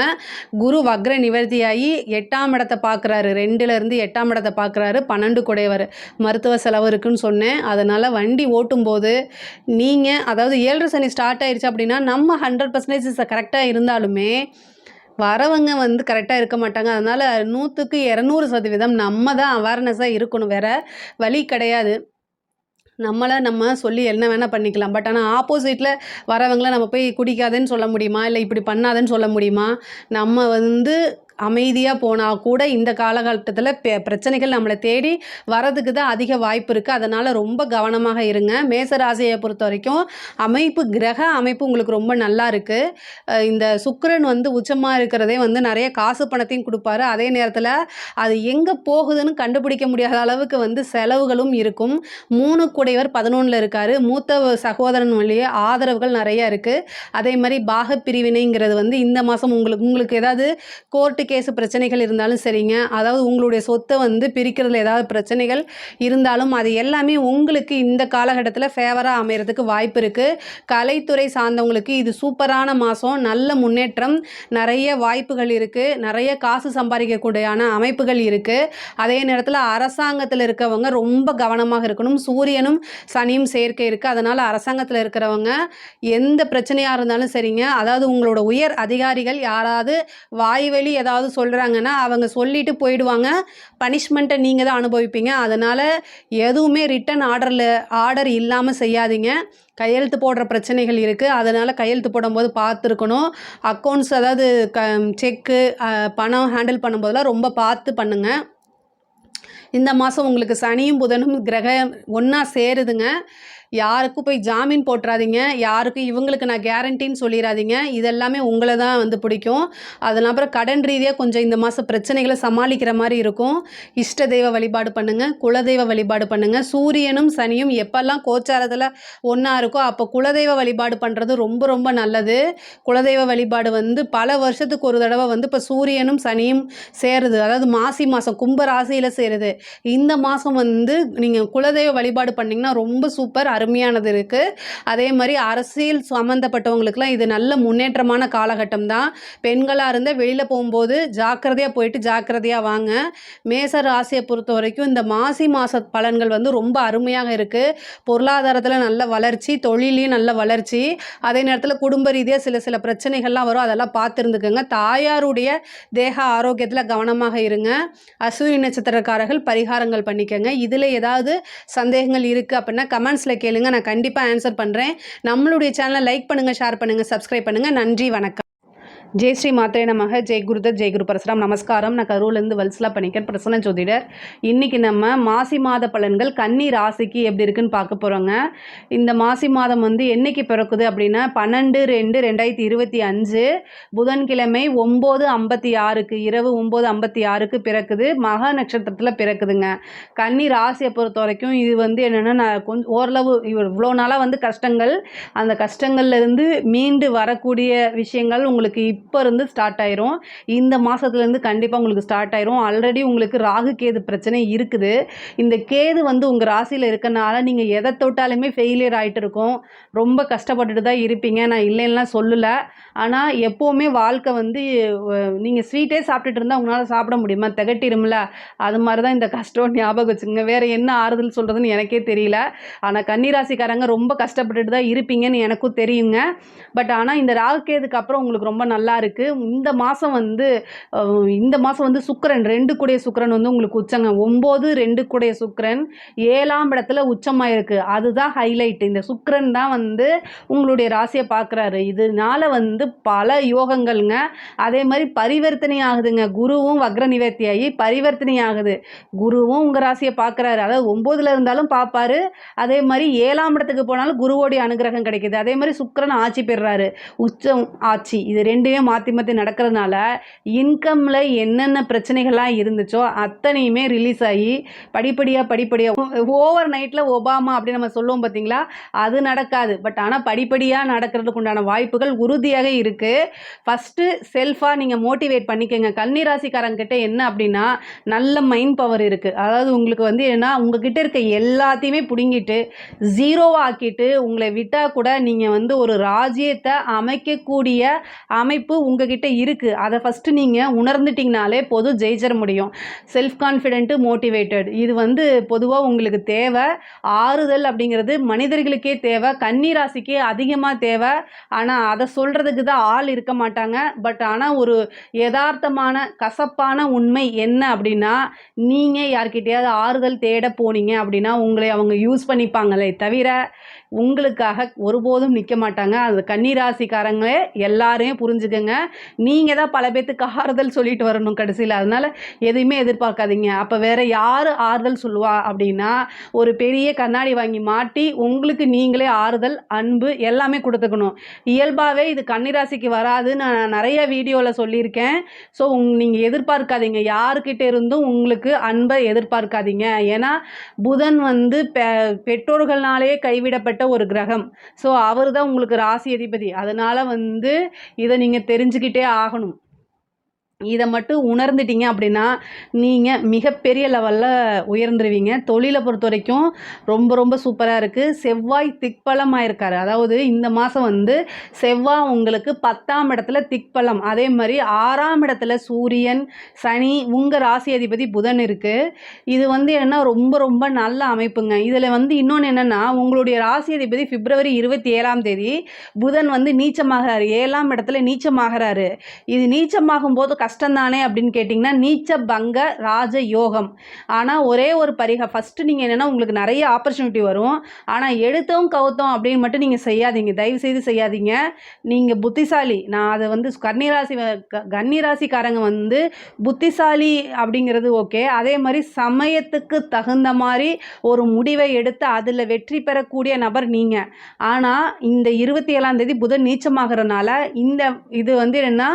குரு வக்ர நிவர்த்தி ஆகி 8ஆம் இடத்தை பார்க்குறாரு. 2லேருந்து 8ஆம் இடத்தை பார்க்குறாரு. 12 குடையவர் மருத்துவ செலவு இருக்குன்னு சொன்னேன். அதனால் வண்டி ஓட்டும்போது நீங்கள் அதாவது 7 சனி ஸ்டார்ட் ஆயிடுச்சு அப்படின்னா நம்ம 100% கரெக்டாக இருந்தாலுமே வரவங்க வந்து கரெக்டாக இருக்க மாட்டாங்க. அதனால் 100க்கு 200% நம்ம தான் அவேர்னஸாக இருக்கணும். வேறு வழி கிடையாது. நம்ம சொல்லி என்ன வேணால் பண்ணிக்கலாம். பட் ஆனால் ஆப்போசிட்டில் வரவங்கள நம்ம போய் குடிக்காதேன்னு சொல்ல முடியுமா? இல்லை இப்படி பண்ணாதேன்னு சொல்ல முடியுமா? நம்ம வந்து அமைதியாக போனால் கூட இந்த காலகட்டத்தில் பிரச்சனைகள் நம்மளை தேடி வரதுக்கு தான் அதிக வாய்ப்பு இருக்குது. அதனால் ரொம்ப கவனமாக இருங்க. மேச ராசியை பொறுத்த வரைக்கும் கிரக அமைப்பு உங்களுக்கு ரொம்ப நல்லா இருக்குது. இந்த சுக்கிரன் வந்து உச்சமாக இருக்கிறதே வந்து நிறைய காசு பணத்தையும் கொடுப்பாரு. அதே நேரத்தில் அது எங்கே போகுதுன்னு கண்டுபிடிக்க முடியாத அளவுக்கு வந்து செலவுகளும் இருக்கும். 3 கூடையவர் 11ல் இருக்கார். மூத்த சகோதரன் வழியே ஆதரவுகள் நிறையா இருக்குது. அதே மாதிரி பாகப்பிரிவினைங்கிறது வந்து இந்த மாதம் உங்களுக்கு ஏதாவது கோர்ட்டு கேஸ் பிரச்சனைகள் இருந்தாலும் சரிங்க, அதாவது உங்களுடைய சொத்தை வந்து பிரிக்கிறதுல ஏதாவது பிரச்சனைகள் இருந்தாலும் அது எல்லாமே உங்களுக்கு இந்த காலகட்டத்தில் ஃபேவராக அமைகிறதுக்கு வாய்ப்பு இருக்குது. கலைத்துறை சார்ந்தவங்களுக்கு இது சூப்பரான மாதம். நல்ல முன்னேற்றம், நிறைய வாய்ப்புகள் இருக்குது. நிறைய காசு சம்பாதிக்கக்கூடியான அமைப்புகள் இருக்குது. அதே நேரத்தில் அரசாங்கத்தில் இருக்கவங்க ரொம்ப கவனமாக இருக்கணும். சூரியனும் சனியும் சேர்க்கை இருக்குது. அதனால் அரசாங்கத்தில் இருக்கிறவங்க எந்த பிரச்சனையாக இருந்தாலும் சரிங்க, அதாவது உங்களோட உயர் அதிகாரிகள் யாராவது வாய்வழி ஏதாவது சொல்கிறாங்கன்னா அவங்க சொல்லிட்டு போயிடுவாங்க. பனிஷ்மெண்ட்டை நீங்கள் தான் அனுபவிப்பீங்க. அதனால் எதுவுமே ரிட்டன் ஆர்டர் இல்லாமல் செய்யாதீங்க. கையெழுத்து போடுற பிரச்சனைகள் இருக்குது. அதனால் கையெழுத்து போடும்போது பார்த்துருக்கணும். அக்கௌண்ட்ஸ் அதாவது செக்கு பணம் ஹேண்டில் பண்ணும்போதெல்லாம் ரொம்ப பார்த்து பண்ணுங்கள். இந்த மாதம் உங்களுக்கு சனியும் புதனும் கிரகம் ஒன்றா சேருதுங்க. யாருக்கும் போய் ஜாமீன் போட்டுறாதீங்க. யாருக்கும் இவங்களுக்கு நான் கேரண்டின்னு சொல்லிடாதீங்க. இதெல்லாமே உங்களை தான் வந்து பிடிக்கும். அதெல்லாம் அப்புறம் கடன் ரீதியாக கொஞ்சம் இந்த மாதம் பிரச்சனைகளை சமாளிக்கிற மாதிரி இருக்கும். இஷ்ட தெய்வ வழிபாடு பண்ணுங்கள். குலதெய்வ வழிபாடு பண்ணுங்கள். சூரியனும் சனியும் எப்போல்லாம் கோச்சாரத்தில் ஒன்றா இருக்கோ அப்போ குலதெய்வ வழிபாடு பண்ணுறது ரொம்ப ரொம்ப நல்லது. குலதெய்வ வழிபாடு வந்து பல வருஷத்துக்கு ஒரு தடவை வந்து இப்போ சூரியனும் சனியும் சேருது. அதாவது மாசி மாதம் கும்ப ராசியில் சேருது. இந்த மாதம் வந்து நீங்கள் குலதெய்வ வழிபாடு பண்ணிங்கன்னா ரொம்ப சூப்பர், அருமையானது இருக்குது. அதே மாதிரி அரசியல் சம்மந்தப்பட்டவங்களுக்குலாம் இது நல்ல முன்னேற்றமான காலகட்டம் தான். பெண்களாக இருந்தால் வெளியில் போகும்போது ஜாக்கிரதையாக போயிட்டு ஜாக்கிரதையாக வாங்க. மேச ராசியை பொறுத்த வரைக்கும் இந்த மாசி மாத பலன்கள் வந்து ரொம்ப அருமையாக இருக்குது. பொருளாதாரத்தில் நல்ல வளர்ச்சி, தொழிலையும் நல்ல வளர்ச்சி. அதே நேரத்தில் குடும்ப ரீதியாக சில பிரச்சனைகள்லாம் வரும். அதெல்லாம் பார்த்துருந்துக்கோங்க. தாயாருடைய தேக ஆரோக்கியத்தில் கவனமாக இருங்க. அஸ்வினி நட்சத்திரக்காரர்கள் பரிகாரங்கள் பண்ணிக்கோங்க. இதில் ஏதாவது சந்தேகங்கள் இருக்குது அப்படின்னா கமெண்ட்ஸில் கேளுங்க. நான் கண்டிப்பாக ஆன்சர் பண்ணுறேன். நம்மளுடைய சேனலை லைக் பண்ணுங்கள், ஷேர் பண்ணுங்கள், சப்ஸ்கிரைப் பண்ணுங்கள். நன்றி, வணக்கம். ஜெய் ஸ்ரீ மாத்ரே நமக. ஜெய் குருதத், ஜெய் குரு பரசுராம். நமஸ்காரம். நான் கரூர்லேருந்து வல்சலா பண்ணிக்கிறேன், பிரசன்ன ஜோதிடர். இன்றைக்கி நம்ம மாசி மாத பலன்கள் கன்னி ராசிக்கு எப்படி இருக்குன்னு பார்க்க போகிறோங்க. இந்த மாசி மாதம் வந்து என்றைக்கு பிறக்குது அப்படின்னா 12/2/2025 புதன்கிழமை 9:56 இரவு 9:56 பிறக்குது. மக நட்சத்திரத்தில் பிறக்குதுங்க. கன்னி ராசியை பொறுத்த வரைக்கும் இது வந்து என்னென்னா, நான் கொஞ்சம் ஓரளவு இவ்வளோ நாளாக வந்து கஷ்டங்கள், அந்த கஷ்டங்கள்லேருந்து மீண்டு வரக்கூடிய விஷயங்கள் உங்களுக்கு இப்போ இருந்து ஸ்டார்ட் ஆயிரும். இந்த மாதத்துலேருந்து கண்டிப்பாக உங்களுக்கு ஸ்டார்ட் ஆயிரும். ஆல்ரெடி உங்களுக்கு ராகு கேது பிரச்சனை இருக்குது. இந்த கேது வந்து உங்கள் ராசியில் இருக்கனால நீங்கள் எதை தொட்டாலுமே ஃபெயிலியர் ஆகிட்டு இருக்கும். ரொம்ப கஷ்டப்பட்டுட்டு தான் இருப்பீங்க. நான் இல்லைன்னா சொல்லலை. ஆனால் எப்போவுமே வாழ்க்கை வந்து நீங்கள் ஸ்வீட்டே சாப்பிட்டுட்டு இருந்தால் உங்களால் சாப்பிட முடியுமா? திகட்டிரும்ல. அது மாதிரி தான் இந்த கஷ்டம். ஞாபகம் வச்சுங்க. வேறு என்ன ஆறுதல் சொல்கிறதுன்னு எனக்கே தெரியல. ஆனால் கன்னிராசிக்காரங்க ரொம்ப கஷ்டப்பட்டுட்டு தான் இருப்பீங்கன்னு எனக்கும் தெரியுங்க. பட் ஆனால் இந்த ராகு கேதுக்கு அப்புறம் உங்களுக்கு ரொம்ப நல்லா இருக்குது. இந்த மாதம் வந்து சுக்கிரன் 2 கூடிய சுக்கிரன் வந்து உங்களுக்கு உச்சங்க. 9 2 கூடிய சுக்கிரன் 7ஆம் இடத்துல உச்சமாக இருக்குது. அதுதான் ஹைலைட். இந்த சுக்கிரன் தான் வந்து உங்களுடைய ராசியை பார்க்குறாரு. இதனால வந்து பல யோகங்கள்ங்க. அதே மாதிரி பரிவர்த்தனை ஆகுதுங்க. குருவும் வக்ர நிவர்த்தியாகி பரிவர்த்தனை ஆகுது. குருவும் உங்கள் ராசியை பார்க்குறாரு. அதாவது 9ல் இருந்தாலும் பார்ப்பாரு. அதே மாதிரி 7ஆம் இடத்துக்கு போனாலும் குருவோடைய அனுகிரகம் கிடைக்குது. அதே மாதிரி சுக்கிரன் ஆட்சி பெறுறாரு. உச்சம் ஆட்சி. இது ரெண்டுமே மாற்றி மாற்றி நடக்கிறதுனால இன்கமில் என்னென்ன பிரச்சனைகள்லாம் இருந்துச்சோ அத்தனையுமே ரிலீஸ் ஆகி படிப்படியாக ஓவர் நைட்டில் ஒபாமா அப்படின்னு நம்ம சொல்லுவோம் பார்த்தீங்களா, அது நடக்காது. பட் ஆனால் படிப்படியாக நடக்கிறதுக்கு உண்டான வாய்ப்புகள் உறுதியாக இருக்குது. ஃபஸ்ட்டு செல்ஃபாக நீங்கள் மோட்டிவேட் பண்ணிக்கோங்க. கன்னிராசிக்காரங்கிட்ட என்ன அப்படின்னா நல்ல மைண்ட் பவர் இருக்குது. அதாவது உங்களுக்கு வந்து ஏன்னா உங்ககிட்ட இருக்க எல்லாத்தையுமே பிடுங்கிட்டு ஜீரோவாக ஆக்கிட்டு உங்களை விட்டால் கூட நீங்கள் வந்து ஒரு ராஜ்யத்தை அமைக்கக்கூடிய அமைப்பு உங்ககிட்ட இருக்குது. அதை ஃபஸ்ட்டு நீங்கள் உணர்ந்துட்டிங்கனாலே போதும், ஜெயிச்சிட முடியும். செல்ஃப் கான்ஃபிடென்ட்டு, மோட்டிவேட்டட், இது வந்து பொதுவாக உங்களுக்கு தேவை. ஆறுதல் அப்படிங்கிறது மனிதர்களுக்கே தேவை, கன்னிராசிக்கே அதிகமாக தேவை. ஆனால் அதை சொல்கிறதுக்கு தான் ஆள் இருக்க மாட்டாங்க. பட் ஆனால் ஒரு யதார்த்தமான கசப்பான உண்மை என்ன அப்படின்னா, நீங்கள் யார்கிட்டையாவது ஆறுதல் தேட போனீங்க அப்படின்னா உங்களை அவங்க யூஸ் பண்ணிப்பாங்களே தவிர உங்களுக்காக ஒருபோதும் நிற்க மாட்டாங்க. அது கன்னிராசிக்காரங்களே எல்லாரையும் புரிஞ்சுக்கங்க. நீங்கள் தான் பல பேர்த்துக்கு ஆறுதல் சொல்லிட்டு வரணும் கடைசியில். அதனால் எதுவுமே எதிர்பார்க்காதீங்க. அப்போ வேறு யார் ஆறுதல் சொல்லுவா அப்படின்னா, ஒரு பெரிய கண்ணாடி வாங்கி மாட்டி உங்களுக்கு நீங்களே ஆறுதல், அன்பு எல்லாமே கொடுத்துக்கணும். இயல்பாகவே இது கன்னிராசிக்கு வராது. நான் நிறைய வீடியோவில் சொல்லியிருக்கேன். ஸோ நீங்கள் எதிர்பார்க்காதீங்க, யாருக்கிட்ட இருந்தும் உங்களுக்கு அன்பை எதிர்பார்க்காதீங்க. ஏன்னா புதன் வந்து பெற்றோர்கள்னாலே கைவிடப்பட்ட ஒரு கிரகம். ஸோ அவர் தான் உங்களுக்கு ராசி அதிபதி. அதனால் வந்து இதை நீங்கள் தெரிஞ்சுக்கிட்டே ஆகணும். இதை மட்டும் உணர்ந்துட்டீங்க அப்படின்னா நீங்கள் மிகப்பெரிய லெவலில் உயர்ந்துருவீங்க. தொழிலை பொறுத்த வரைக்கும் ரொம்ப ரொம்ப சூப்பராக இருக்குது. செவ்வாய் திக்பலமாக இருக்கார். அதாவது இந்த மாதம் வந்து செவ்வாய் உங்களுக்கு 10ஆம் இடத்துல திக்பலம், அதே மாதிரி 6ஆம் இடத்துல சூரியன், சனி, உங்கள் ராசி அதிபதி புதன் இருக்குது. இது வந்து என்ன ரொம்ப ரொம்ப நல்ல அமைப்புங்க. இதில் வந்து இன்னொன்று என்னென்னா, உங்களுடைய ராசி அதிபதி பிப்ரவரி 27ஆம் தேதி புதன் வந்து நீச்சமாகிறாரு, 7ஆம் இடத்துல நீச்சமாகிறாரு. இது நீச்சமாகும் போது கஷ்டம்தானே அப்படின்னு கேட்டிங்கன்னா, நீச்ச பங்க ராஜ யோகம். ஆனால் ஒரே ஒரு ஃபஸ்ட்டு நீங்கள் என்னென்னா உங்களுக்கு நிறைய ஆப்பர்ச்சுனிட்டி வரும். ஆனால் எடுத்தோம் கவுத்தோம் அப்படின்னு மட்டும் நீங்கள் செய்யாதீங்க, தயவு செய்து செய்யாதீங்க. நீங்கள் புத்திசாலி, நான் அதை வந்து கன்னிராசிக்காரங்க வந்து புத்திசாலி அப்படிங்கிறது ஓகே. அதே மாதிரி சமயத்துக்கு தகுந்த மாதிரி ஒரு முடிவை எடுத்து அதில் வெற்றி பெறக்கூடிய நபர் நீங்கள். ஆனால் இந்த 27ஆம் தேதி புதன் நீச்சமாகறனால இது வந்து என்னென்னா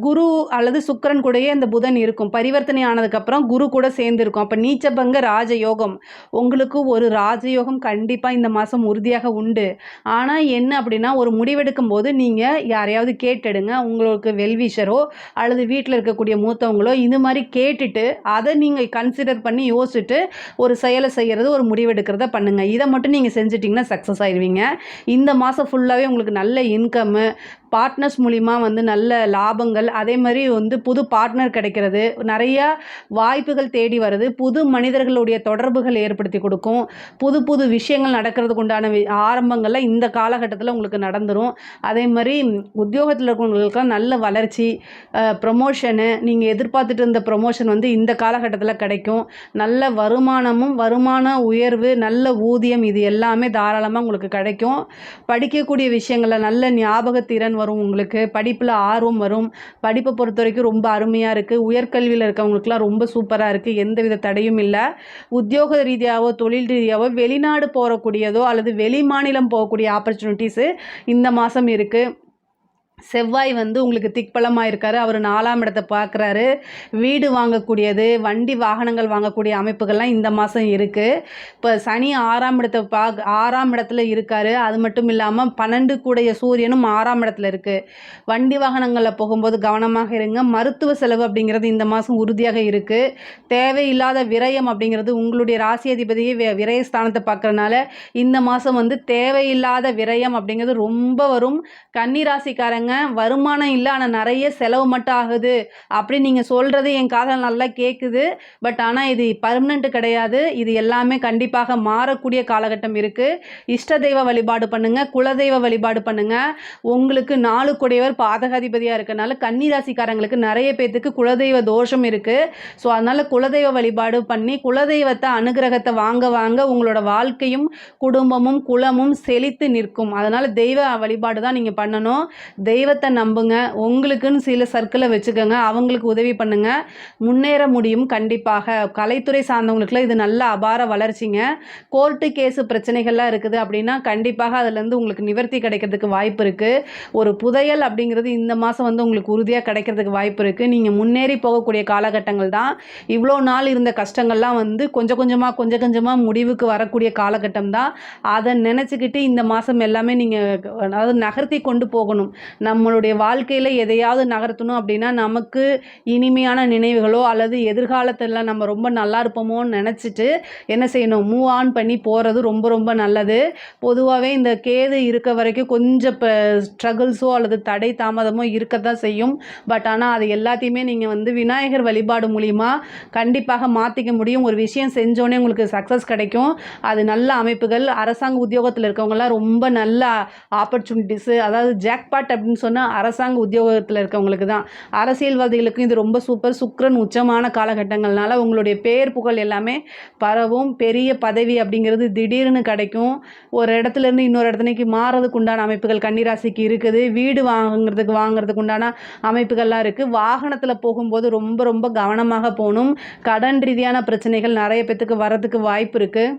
குரு அல்லது சுக்கிரன் கூடயே இந்த புதன் இருக்கும். பரிவர்த்தனை ஆனதுக்கப்புறம் குரு கூட சேர்ந்துருக்கும். அப்போ நீச்சபங்க ராஜயோகம், உங்களுக்கு ஒரு ராஜயோகம் கண்டிப்பாக இந்த மாதம் உறுதியாக உண்டு. ஆனால் என்ன அப்படின்னா, ஒரு முடிவெடுக்கும் போது நீங்கள் யாரையாவது கேட்டுடுங்க. உங்களுக்கு வெல்விஷரோ அல்லது வீட்டில் இருக்கக்கூடிய மூத்தவங்களோ இது மாதிரி கேட்டுட்டு அதை நீங்கள் கன்சிடர் பண்ணி யோசிச்சுட்டு ஒரு செயலை செய்கிறது, ஒரு முடிவெடுக்கிறத பண்ணுங்கள். இதை மட்டும் நீங்கள் செஞ்சிட்டிங்கன்னா சக்ஸஸ் ஆயிடுவீங்க. இந்த மாதம் ஃபுல்லாகவே உங்களுக்கு நல்ல இன்கம்மு, பார்ட்னர்ஸ் மூலிமா வந்து நல்ல லாபங்கள், அதே மாதிரி வந்து புது பார்ட்னர் கிடைக்கிறது, நிறையா வாய்ப்புகள் தேடி வருது, புது மனிதர்களுடைய தொடர்புகள் ஏற்படுத்தி கொடுக்கும், புது புது விஷயங்கள் நடக்கிறதுக்கு உண்டான ஆரம்பங்களில் இந்த காலகட்டத்தில் உங்களுக்கு நடந்துடும். அதே மாதிரி உத்தியோகத்தில் இருக்கிறவங்களுக்கெல்லாம் நல்ல வளர்ச்சி, ப்ரொமோஷனு, நீங்கள் எதிர்பார்த்துட்டு இருந்த ப்ரொமோஷன் வந்து இந்த காலகட்டத்தில் கிடைக்கும். நல்ல வருமானமும், வருமான உயர்வு, நல்ல ஊதியம், இது எல்லாமே தாராளமாக உங்களுக்கு கிடைக்கும். படிக்கக்கூடிய விஷயங்களில் நல்ல ஞாபகத்திறன் வரும், உங்களுக்கு படிப்பில் ஆர்வம் வரும். படிப்பை பொறுத்த வரைக்கும் ரொம்ப அருமையாக இருக்குது. உயர்கல்வியில் இருக்கவங்களுக்குலாம் ரொம்ப சூப்பராக இருக்குது, எந்தவித தடையும் இல்லை. உத்தியோக ரீதியாகவோ தொழில் ரீதியாகவோ வெளிநாடு போகக்கூடியதோ அல்லது வெளி மாநிலம் போகக்கூடிய ஆப்பர்ச்சுனிட்டிஸு இந்த மாதம் இருக்குது. செவ்வாய் வந்து உங்களுக்கு திக்பலமாக இருக்கார். அவர் 4ஆம் இடத்தை பார்க்குறாரு. வீடு வாங்கக்கூடியது, வண்டி வாகனங்கள் வாங்கக்கூடிய அமைப்புகள்லாம் இந்த மாதம் இருக்குது. இப்போ சனி 6ஆம் இடத்துல இருக்கார். அது மட்டும் இல்லாமல் 12 கூடைய சூரியனும் 6ஆம் இடத்துல இருக்குது. வண்டி வாகனங்களில் போகும்போது கவனமாக இருங்க. மருத்துவ செலவு அப்படிங்கிறது இந்த மாதம் உறுதியாக இருக்குது. தேவையில்லாத விரயம் அப்படிங்கிறது, உங்களுடைய ராசி அதிபதியே விரயஸ்தானத்தை பார்க்குறனால இந்த மாதம் வந்து தேவையில்லாத விரயம் அப்படிங்கிறது ரொம்ப வரும். கன்னிராசிக்காரங்க வருமானம் இல்லை ஆனால் நிறைய செலவு மட்டும் ஆகுது அப்படின்னு நீங்கள் சொல்கிறது என் காதில் நல்லா கேட்குது. பட் ஆனால் இது பர்மனெண்ட் கிடையாது. இது எல்லாமே கண்டிப்பாக மாறக்கூடிய காலகட்டம் இருக்குது. இஷ்ட தெய்வ வழிபாடு பண்ணுங்கள், குலதெய்வ வழிபாடு பண்ணுங்கள். உங்களுக்கு 4 கூடையவர் பாதகாதிபதியாக இருக்கனால கன்னிராசிக்காரங்களுக்கு நிறைய பேர்த்துக்கு குலதெய்வ தோஷம் இருக்குது. ஸோ அதனால் குலதெய்வ வழிபாடு பண்ணி குலதெய்வத்தை அனுகிரகத்தை வாங்க வாங்க உங்களோட வாழ்க்கையும் குடும்பமும் குலமும் செழித்து நிற்கும். அதனால் தெய்வ வழிபாடு தான் நீங்கள் பண்ணணும். தெய்வத்தை நம்புங்க. உங்களுக்குன்னு சில சர்க்கிளை வச்சுக்கோங்க. அவங்களுக்கு உதவி பண்ணுங்க. முன்னேற முடியும் கண்டிப்பாக. கலைத்துறை சார்ந்தவங்களுக்குலாம் இது நல்ல அபார வளர்ச்சிங்க. கோர்ட்டு கேஸு பிரச்சனைகள்லாம் இருக்குது அப்படின்னா கண்டிப்பாக அதுலேருந்து உங்களுக்கு நிவர்த்தி கிடைக்கிறதுக்கு வாய்ப்பு இருக்குது. ஒரு புதையல் அப்படிங்கிறது இந்த மாதம் வந்து உங்களுக்கு உறுதியாக கிடைக்கிறதுக்கு வாய்ப்பு இருக்குது. நீங்கள் முன்னேறி போகக்கூடிய காலகட்டங்கள் தான். இவ்வளோ நாள் இருந்த கஷ்டங்கள்லாம் வந்து கொஞ்சம் கொஞ்சமாக முடிவுக்கு வரக்கூடிய காலகட்டம் தான். அதை நினச்சிக்கிட்டு இந்த மாதம் எல்லாமே நீங்கள் அதாவது நகர்த்தி கொண்டு போகணும். நம்மளுடைய வாழ்க்கையில் எதையாவது நகர்த்தணும் அப்படின்னா நமக்கு இனிமையான நினைவுகளோ அல்லது எதிர்காலத்தில் நம்ம ரொம்ப நல்லா இருப்போமோன்னு நினச்சிட்டு என்ன செய்யணும், மூவ் ஆன் பண்ணி போகிறது ரொம்ப ரொம்ப நல்லது. பொதுவாகவே இந்த கேது இருக்க வரைக்கும் கொஞ்சம் இப்போ ஸ்ட்ரகிள்ஸோ அல்லது தடை தாமதமோ இருக்க தான் செய்யும். பட் ஆனால் அது எல்லாத்தையுமே நீங்கள் வந்து விநாயகர் வழிபாடு மூலிமா கண்டிப்பாக மாற்றிக்க முடியும். ஒரு விஷயம் செஞ்சோன்னே உங்களுக்கு சக்ஸஸ் கிடைக்கும். அது நல்ல அமைப்புகள். அரசாங்க உத்தியோகத்தில் இருக்கவங்கலாம் ரொம்ப நல்ல ஆப்பர்ச்சுனிட்டிஸு, அதாவது ஜாக்பாட் அப்படின்னு சொன்னால் அரசாங்க உத்தியோகத்தில் இருக்கவங்களுக்கு தான். அரசியல்வாதிகளுக்கும் இது ரொம்ப சூப்பர். சுக்கிரன் உச்சமான காலகட்டங்கள்னால உங்களுடைய பேர் புகழ் எல்லாமே பரவும். பெரிய பதவி அப்படிங்கிறது திடீர்னு கிடைக்கும். ஒரு இடத்துலேருந்து இன்னொரு இடத்துக்கு மாறதுக்கு உண்டான அமைப்புகள் கன்னிராசிக்கு இருக்குது. வீடு வாங்குறதுக்கு உண்டான அமைப்புகள்லாம் இருக்குது. வாகனத்தில் போகும்போது ரொம்ப ரொம்ப கவனமாக போகணும். கடன் ரீதியான பிரச்சனைகள் நிறைய பேத்துக்கு வரதுக்கு வாய்ப்பு இருக்குது.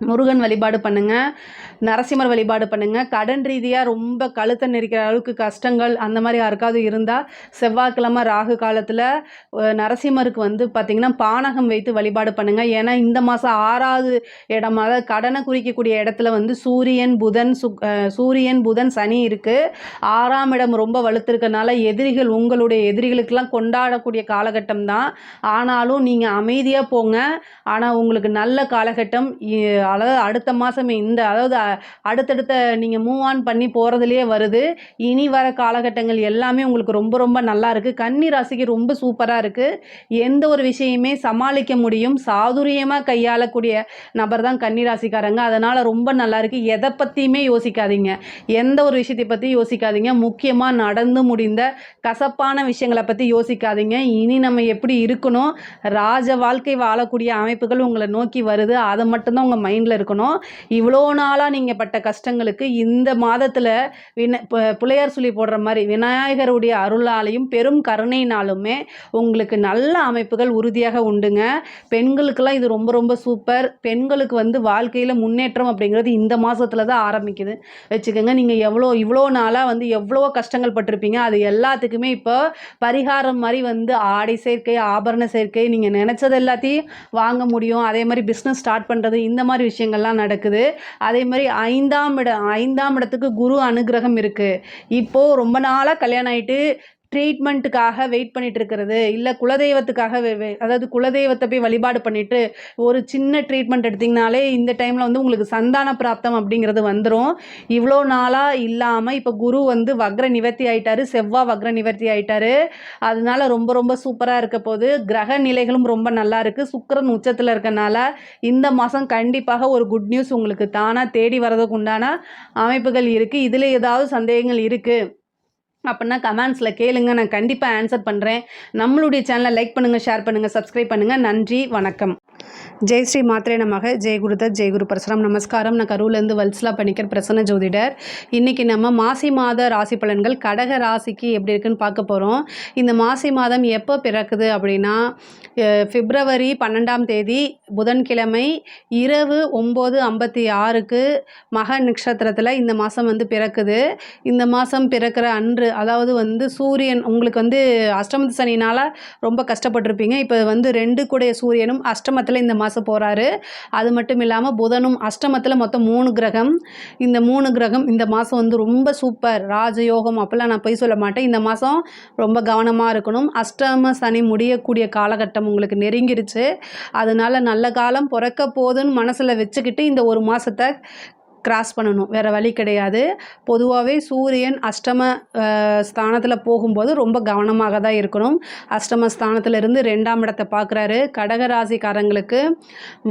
முருகன் வழிபாடு பண்ணுங்கள். நரசிம்மர் வழிபாடு பண்ணுங்கள். கடன் ரீதியாக ரொம்ப கழுத்தை நெரிக்கிற அளவுக்கு கஷ்டங்கள் அந்த மாதிரி யாருக்காவது இருந்தால் செவ்வாய்க்கிழமை ராகு காலத்தில் நரசிம்மருக்கு வந்து பார்த்திங்கன்னா பானகம் வைத்து வழிபாடு பண்ணுங்கள். ஏன்னா இந்த மாதம் 6வது இடம், அதாவது கடனை குறிக்கக்கூடிய இடத்துல வந்து சூரியன் புதன் சனி இருக்குது. 6ஆம் இடம் ரொம்ப வலுத்திருக்கனால எதிரிகள், உங்களுடைய எதிரிகளுக்கெல்லாம் கொண்டாடக்கூடிய காலகட்டம் தான். ஆனாலும் நீங்கள் அமைதியாக போங்க. ஆனால் உங்களுக்கு நல்ல காலகட்டம். அதாவது அடுத்த மாதமே அதாவது அடுத்தடுத்த நீங்கள் மூவ் ஆன் பண்ணி போகிறதுலையே வருது. இனி வர காலகட்டங்கள் எல்லாமே உங்களுக்கு ரொம்ப ரொம்ப நல்லா இருக்குது. கன்னி ராசிக்கு ரொம்ப சூப்பராக இருக்குது. எந்த ஒரு விஷயமே சமாளிக்க முடியும். சாதுரியமாக கையாளக்கூடிய நபர் தான் கன்னி ராசிக்காரங்க. அதனால் ரொம்ப நல்லா இருக்குது. எதை பற்றியுமே யோசிக்காதீங்க. எந்த ஒரு விஷயத்தை பற்றி யோசிக்காதீங்க. முக்கியமாக நடந்து முடிந்த கசப்பான விஷயங்களை பற்றி யோசிக்காதீங்க. இனி நம்ம எப்படி இருக்கணும், ராஜ வாழ்க்கை வாழக்கூடிய அமைப்புகள் உங்களை நோக்கி வருது. அதை மட்டும்தான் உங்கள் மைண்டில் இருக்கணும். இவ்வளோ நாளாக நீங்கள் பட்ட கஷ்டங்களுக்கு இந்த மாதத்தில் புலையார் சொல்லி போடுற மாதிரி விநாயகருடைய அருளாலையும் பெரும் கருணையினாலுமே உங்களுக்கு நல்ல அமைப்புகள் உறுதியாக உண்டுங்க. பெண்களுக்கெல்லாம் இது ரொம்ப ரொம்ப சூப்பர். பெண்களுக்கு வந்து வாழ்க்கையில் முன்னேற்றம் அப்படிங்கிறது இந்த மாதத்தில் தான் ஆரம்பிக்குது வச்சுக்கோங்க. நீங்கள் இவ்வளோ நாளாக வந்து எவ்வளோ கஷ்டங்கள் பட்டிருப்பீங்க. அது எல்லாத்துக்குமே இப்போ பரிகாரம் மாதிரி வந்து ஆடை சேர்க்கை, ஆபரண சேர்க்கை, நீங்கள் நினச்சது எல்லாத்தையும் வாங்க முடியும். அதே மாதிரி பிஸ்னஸ் ஸ்டார்ட் பண்ணுறது, இந்த மாதிரி விஷயங்கள்லாம் நடக்குது. அதே மாதிரி 5ஆம் இடத்துக்கு குரு அனுகிரகம் இருக்குது. இப்போது ரொம்ப நாளாக கல்யாணம் ஆகிட்டு ட்ரீட்மெண்ட்டுக்காக வெயிட் பண்ணிட்டு இருக்கிறது, இல்லை குலதெய்வத்துக்காக அதாவது குலதெய்வத்தை போய் வழிபாடு பண்ணிவிட்டு ஒரு சின்ன ட்ரீட்மெண்ட் எடுத்திங்கனாலே இந்த டைமில் வந்து உங்களுக்கு சந்தான பிராப்தம் அப்படிங்கிறது வந்துடும். இவ்வளோ நாளாக இல்லாமல் இப்போ குரு வந்து வக்ர நிவர்த்தி ஆகிட்டாரு, செவ்வாய் வக்ர நிவர்த்தி ஆகிட்டாரு. அதனால ரொம்ப ரொம்ப சூப்பராக இருக்க போது. கிரக நிலைகளும் ரொம்ப நல்லா இருக்குது. சுக்கிரன் உச்சத்தில் இருக்கனால இந்த மாதம் கண்டிப்பாக ஒரு குட் நியூஸ் உங்களுக்கு தானாக தேடி வரதுக்கு உண்டான அமைப்புகள் இருக்குது. இதில் ஏதாவது சந்தேகங்கள் இருக்குது அப்படின்னா கமெண்ட்ஸில் கேளுங்க. நான் கண்டிப்பாக ஆன்சர் பண்ணுறேன். நம்மளுடைய சேனலை லைக் பண்ணுங்கள், ஷேர் பண்ணுங்கள், சப்ஸ்கிரைப் பண்ணுங்கள். நன்றி, வணக்கம். ஜெய் ஸ்ரீ மாத்ரே நமக. ஜெய் குருதத், ஜெய் குரு பரசுராம். நமஸ்காரம். நான் கரூர்லேருந்து வல்சலா பணிக்கர், பிரசன்ன ஜோதிடர். இன்றைக்கி நம்ம மாசி மாத ராசி பலன்கள் கடக ராசிக்கு எப்படி இருக்குன்னு பார்க்க போகிறோம். இந்த மாசி மாதம் எப்போ பிறக்குது அப்படின்னா பிப்ரவரி 12ஆம் தேதி புதன்கிழமை இரவு 9:56க்கு மக நட்சத்திரத்தில் இந்த மாதம் வந்து பிறக்குது. இந்த மாதம் பிறக்கிற அன்று, அதாவது வந்து சூரியன் உங்களுக்கு வந்து அஷ்டமத்து சனினால் ரொம்ப கஷ்டப்பட்டிருப்பீங்க. இப்போ வந்து 2 கூடைய சூரியனும் அஷ்டமத்தில் இந்த மாதம் போகிறாரு. அது மட்டும் இல்லாமல் புதனும் அஷ்டமத்தில் மொத்தம் 3 கிரகம். இந்த 3 கிரகம் இந்த மாதம் வந்து ரொம்ப சூப்பர் ராஜயோகம். அப்போல்லாம் நான் போய் சொல்ல மாட்டேன். இந்த மாதம் ரொம்ப கவனமாக இருக்கணும். அஷ்டம சனி முடியக்கூடிய காலகட்டம் உங்களுக்கு நெருங்கிருச்சு. அதனால நல்ல காலம் பிறக்க போதுன்னு மனசில் வச்சுக்கிட்டு இந்த ஒரு மாதத்தை கிராஸ் பண்ணணும். வேறு வழி கிடையாது. பொதுவாகவே சூரியன் அஷ்டம ஸ்தானத்தில் போகும்போது ரொம்ப கவனமாக தான் இருக்கணும். அஷ்டம ஸ்தானத்திலிருந்து 2ஆம் இடத்தை பார்க்குறாரு. கடகராசிக்காரங்களுக்கு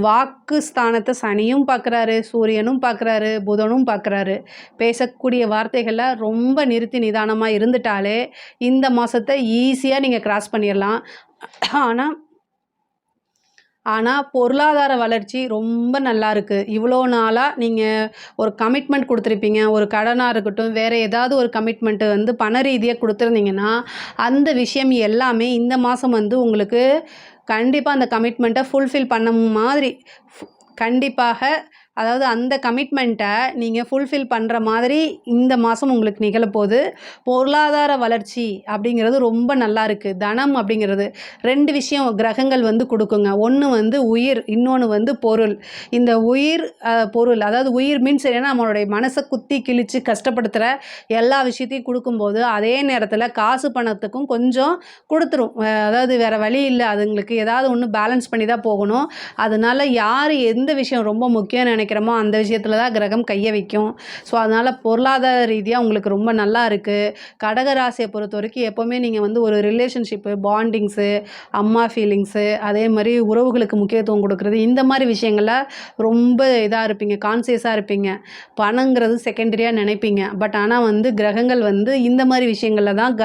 வாக்கு ஸ்தானத்தை சனியும் பார்க்குறாரு, சூரியனும் பார்க்குறாரு, புதனும் பார்க்குறாரு. பேசக்கூடிய வார்த்தைகளில் ரொம்ப நிறுத்தி நிதானமாக இருந்துட்டாலே இந்த மாதத்தை ஈஸியாக நீங்கள் கிராஸ் பண்ணிடலாம். ஆனால் பொருளாதார வளர்ச்சி ரொம்ப நல்லா இருக்குது. இவ்வளோ நாளாக நீங்கள் ஒரு கமிட்மெண்ட் கொடுத்துருப்பீங்க. ஒரு கடனாக இருக்கட்டும், வேறு ஏதாவது ஒரு கமிட்மெண்ட்டு வந்து பண ரீதியாக கொடுத்துருந்தீங்கன்னா, அந்த விஷயம் எல்லாமே இந்த மாதம் வந்து உங்களுக்கு கண்டிப்பாக அந்த கமிட்மெண்ட்டை ஃபுல்ஃபில் பண்ண மாதிரி கண்டிப்பாக அதாவது அந்த கமிட்மெண்ட்டை நீங்கள் ஃபுல்ஃபில் பண்ணுற மாதிரி இந்த மாதம் உங்களுக்கு நிகழப்போகுது. பொருளாதார வளர்ச்சி அப்படிங்கிறது ரொம்ப நல்லா இருக்குது. தனம் அப்படிங்கிறது 2 விஷயம் கிரகங்கள் வந்து கொடுக்குங்க. ஒன்று வந்து உயிர், இன்னொன்று வந்து பொருள். இந்த உயிர் பொருள் அதாவது உயிர் மீன்ஸ் என்னன்னா நம்மளுடைய மனசை குத்தி கிழித்து கஷ்டப்படுத்துகிற எல்லா விஷயத்தையும் கொடுக்கும்போது அதே நேரத்தில் காசு பணத்துக்கும் கொஞ்சம் கொடுத்துரும். அதாவது வேறு வழி இல்லை, அதுங்களுக்கு ஏதாவது ஒன்று பேலன்ஸ் பண்ணி தான் போகணும். அதனால் யார் எந்த விஷயம் ரொம்ப முக்கியம்னு நினைக்கிறோமோ அந்த விஷயத்தில் தான் கிரகம் கையை வைக்கும். ஸோ அதனால் பொருளாதார ரீதியாக உங்களுக்கு ரொம்ப நல்லா இருக்குது. கடகராசியை பொறுத்த வரைக்கும் எப்போவுமே நீங்கள் வந்து ஒரு ரிலேஷன்ஷிப்பு, பாண்டிங்ஸு, அம்மா ஃபீலிங்ஸு, அதே மாதிரி உறவுகளுக்கு முக்கியத்துவம் கொடுக்குறது, இந்த மாதிரி விஷயங்களில் ரொம்ப இதாக இருப்பீங்க, கான்சியஸாக இருப்பீங்க. பணங்கிறது செகண்டரியாக நினைப்பீங்க. பட் ஆனால் வந்து கிரகங்கள் வந்து இந்த மாதிரி விஷயங்களில் தான்